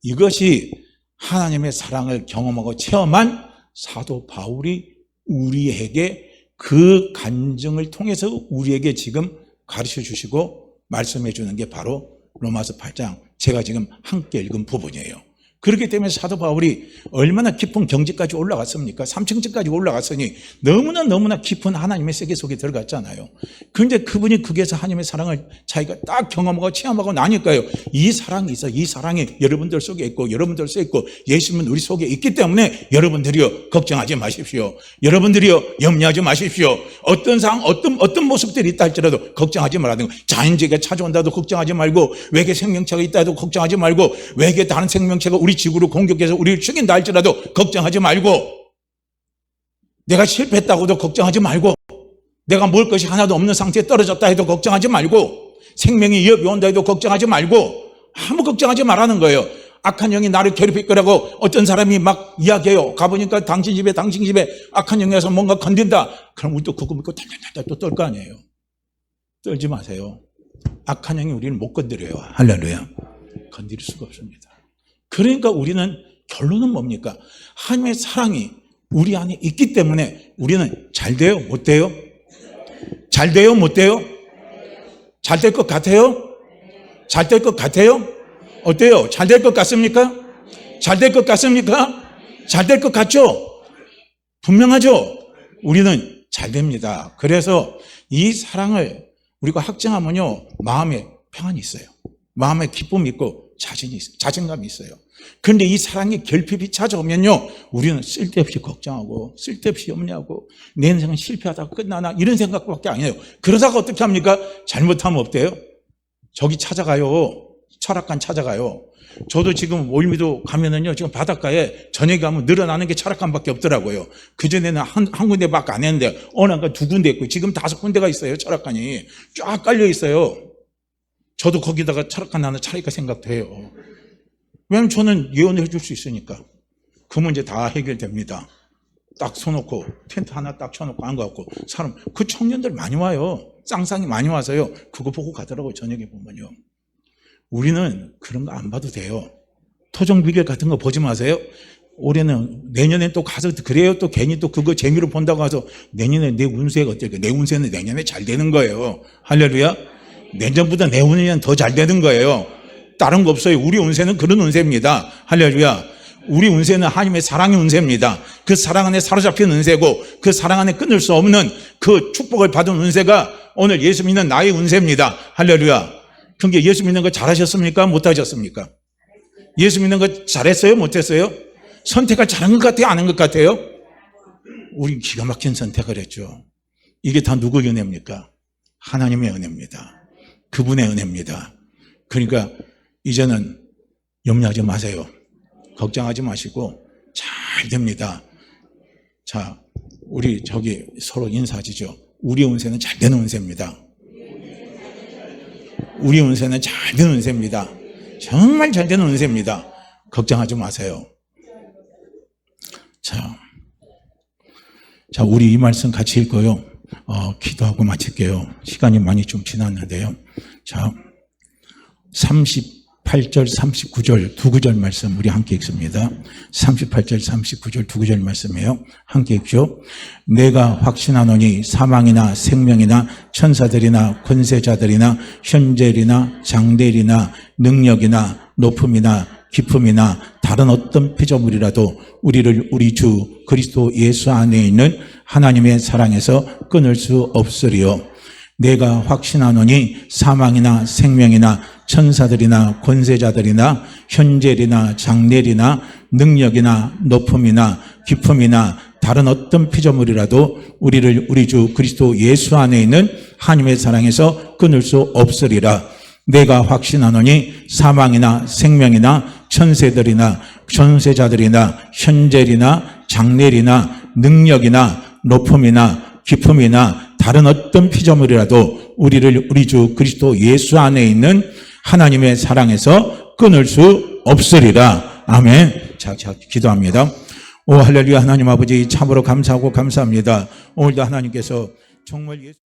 이것이 하나님의 사랑을 경험하고 체험한 사도 바울이 우리에게 그 간증을 통해서 우리에게 지금 가르쳐 주시고 말씀해 주는 게 바로 로마서 8장 제가 지금 함께 읽은 부분이에요. 그렇기 때문에 사도 바울이 얼마나 깊은 경지까지 올라갔습니까? 3층까지 올라갔으니 너무나 깊은 하나님의 세계 속에 들어갔잖아요. 그런데 그분이 거기에서 하나님의 사랑을 자기가 딱 경험하고 체험하고 나니까요. 이 사랑이 있어. 이 사랑이 여러분들 속에 있고 여러분들 속에 있고 예수님은 우리 속에 있기 때문에 여러분들이요. 걱정하지 마십시오. 여러분들이요. 염려하지 마십시오. 어떤 상황, 어떤 모습들이 있다 할지라도 걱정하지 말라는 거. 자연재해가 찾아온다도 걱정하지 말고 외계 생명체가 있다 해도 걱정하지 말고 외계 다른 생명체가 우리 지구를 공격해서 우리를 죽인다 할지라도 걱정하지 말고 내가 실패했다고도 걱정하지 말고 내가 먹을 것이 하나도 없는 상태에 떨어졌다 해도 걱정하지 말고 생명이 위협이 온다 해도 걱정하지 말고 아무 걱정하지 말라는 거예요. 악한 영이 나를 괴롭힐 거라고 어떤 사람이 막 이야기해요. 가보니까 당신 집에 악한 영이 와서 뭔가 건든다. 그럼 우리 또 그거 믿고 달달달달 또 떨 거 아니에요. 떨지 마세요. 악한 영이 우리를 못 건드려요. 할렐루야. 건드릴 수가 없습니다. 그러니까 우리는 결론은 뭡니까? 하나님의 사랑이 우리 안에 있기 때문에 우리는 잘 돼요? 못 돼요? 잘 돼요? 못 돼요? 잘 될 것 같아요? 잘 될 것 같아요? 어때요? 잘 될 것 같습니까? 잘 될 것 같습니까? 잘 될 것 같죠? 분명하죠? 우리는 잘 됩니다. 그래서 이 사랑을 우리가 확증하면요, 마음에 평안이 있어요. 마음에 기쁨이 있고 자신감이 있어요. 그런데 이 사랑의 결핍이 찾아오면요, 우리는 쓸데없이 걱정하고 쓸데없이 염려하고 내 인생은 실패하다가 끝나나 이런 생각밖에 안 해요. 그러다가 어떻게 합니까? 잘못하면 어때요? 저기 찾아가요. 철학관 찾아가요. 저도 지금 월미도 가면은요, 지금 바닷가에 저녁에 가면 늘어나는 게 철학관밖에 없더라고요. 그전에는 한 군데밖에 안 했는데 어느 두 군데 있고 지금 5군데가 있어요. 철학관이 쫙 깔려 있어요. 저도 거기다가 철학관 하나 차릴까 생각도 해요. 왜냐면 저는 예언을 해줄 수 있으니까. 그 문제 다 해결됩니다. 딱 서놓고 텐트 하나 딱 쳐놓고 앉아갖고 사람, 그 청년들 많이 와요. 쌍쌍이 많이 와서요, 그거 보고 가더라고요. 저녁에 보면요. 우리는 그런 거 안 봐도 돼요. 토종 비결 같은 거 보지 마세요. 올해는, 내년엔 또 가서 그래요. 또 괜히 또 그거 재미로 본다고 해서 내년에 내 운세가 어떨까? 내 운세는 내년에 잘 되는 거예요. 할렐루야. 내년보다 내 운세는 더 잘 되는 거예요. 다른 거 없어요. 우리 운세는 그런 운세입니다. 할렐루야. 우리 운세는 하나님의 사랑의 운세입니다. 그 사랑 안에 사로잡힌 운세고 그 사랑 안에 끊을 수 없는 그 축복을 받은 운세가 오늘 예수 믿는 나의 운세입니다. 할렐루야. 그러니까 예수 믿는 거 잘하셨습니까? 못하셨습니까? 예수 믿는 거 잘했어요? 못했어요? 선택을 잘한 것 같아요? 안 한 것 같아요? 우리 기가 막힌 선택을 했죠. 이게 다 누구의 은혜입니까? 하나님의 은혜입니다. 그분의 은혜입니다. 그러니까 이제는 염려하지 마세요. 걱정하지 마시고 잘 됩니다. 자, 우리 저기 서로 인사하시죠. 우리 운세는 잘 되는 운세입니다. 우리 운세는 잘 되는 운세입니다. 정말 잘 되는 운세입니다. 걱정하지 마세요. 자, 우리 이 말씀 같이 읽고요. 기도하고 마칠게요. 시간이 많이 좀 지났는데요. 자, 38절, 39절 두 구절 말씀 우리 함께 읽습니다. 38절, 39절 두 구절 말씀이에요. 함께 읽죠. 내가 확신하노니 사망이나 생명이나 천사들이나 권세자들이나 현재일이나 장대일이나 능력이나 높음이나 깊음이나 다른 어떤 피조물이라도 우리를 우리 주 그리스도 예수 안에 있는 하나님의 사랑에서 끊을 수 없으리요. 내가 확신하노니 사망이나 생명이나 천사들이나 권세자들이나 현재일이나 장래일이나 능력이나 높음이나 깊음이나 다른 어떤 피조물이라도 우리를 우리 주 그리스도 예수 안에 있는 하나님의 사랑에서 끊을 수 없으리라. 내가 확신하노니 사망이나 생명이나 천세들이나 권세자들이나 현재일이나 장래일이나 능력이나 높음이나 깊음이나 다른 어떤 피조물이라도 우리를 우리 주 그리스도 예수 안에 있는 하나님의 사랑에서 끊을 수 없으리라. 아멘. 자, 기도합니다. 오 할렐루야. 하나님 아버지 참으로 감사하고 감사합니다. 오늘도 하나님께서 정말 예수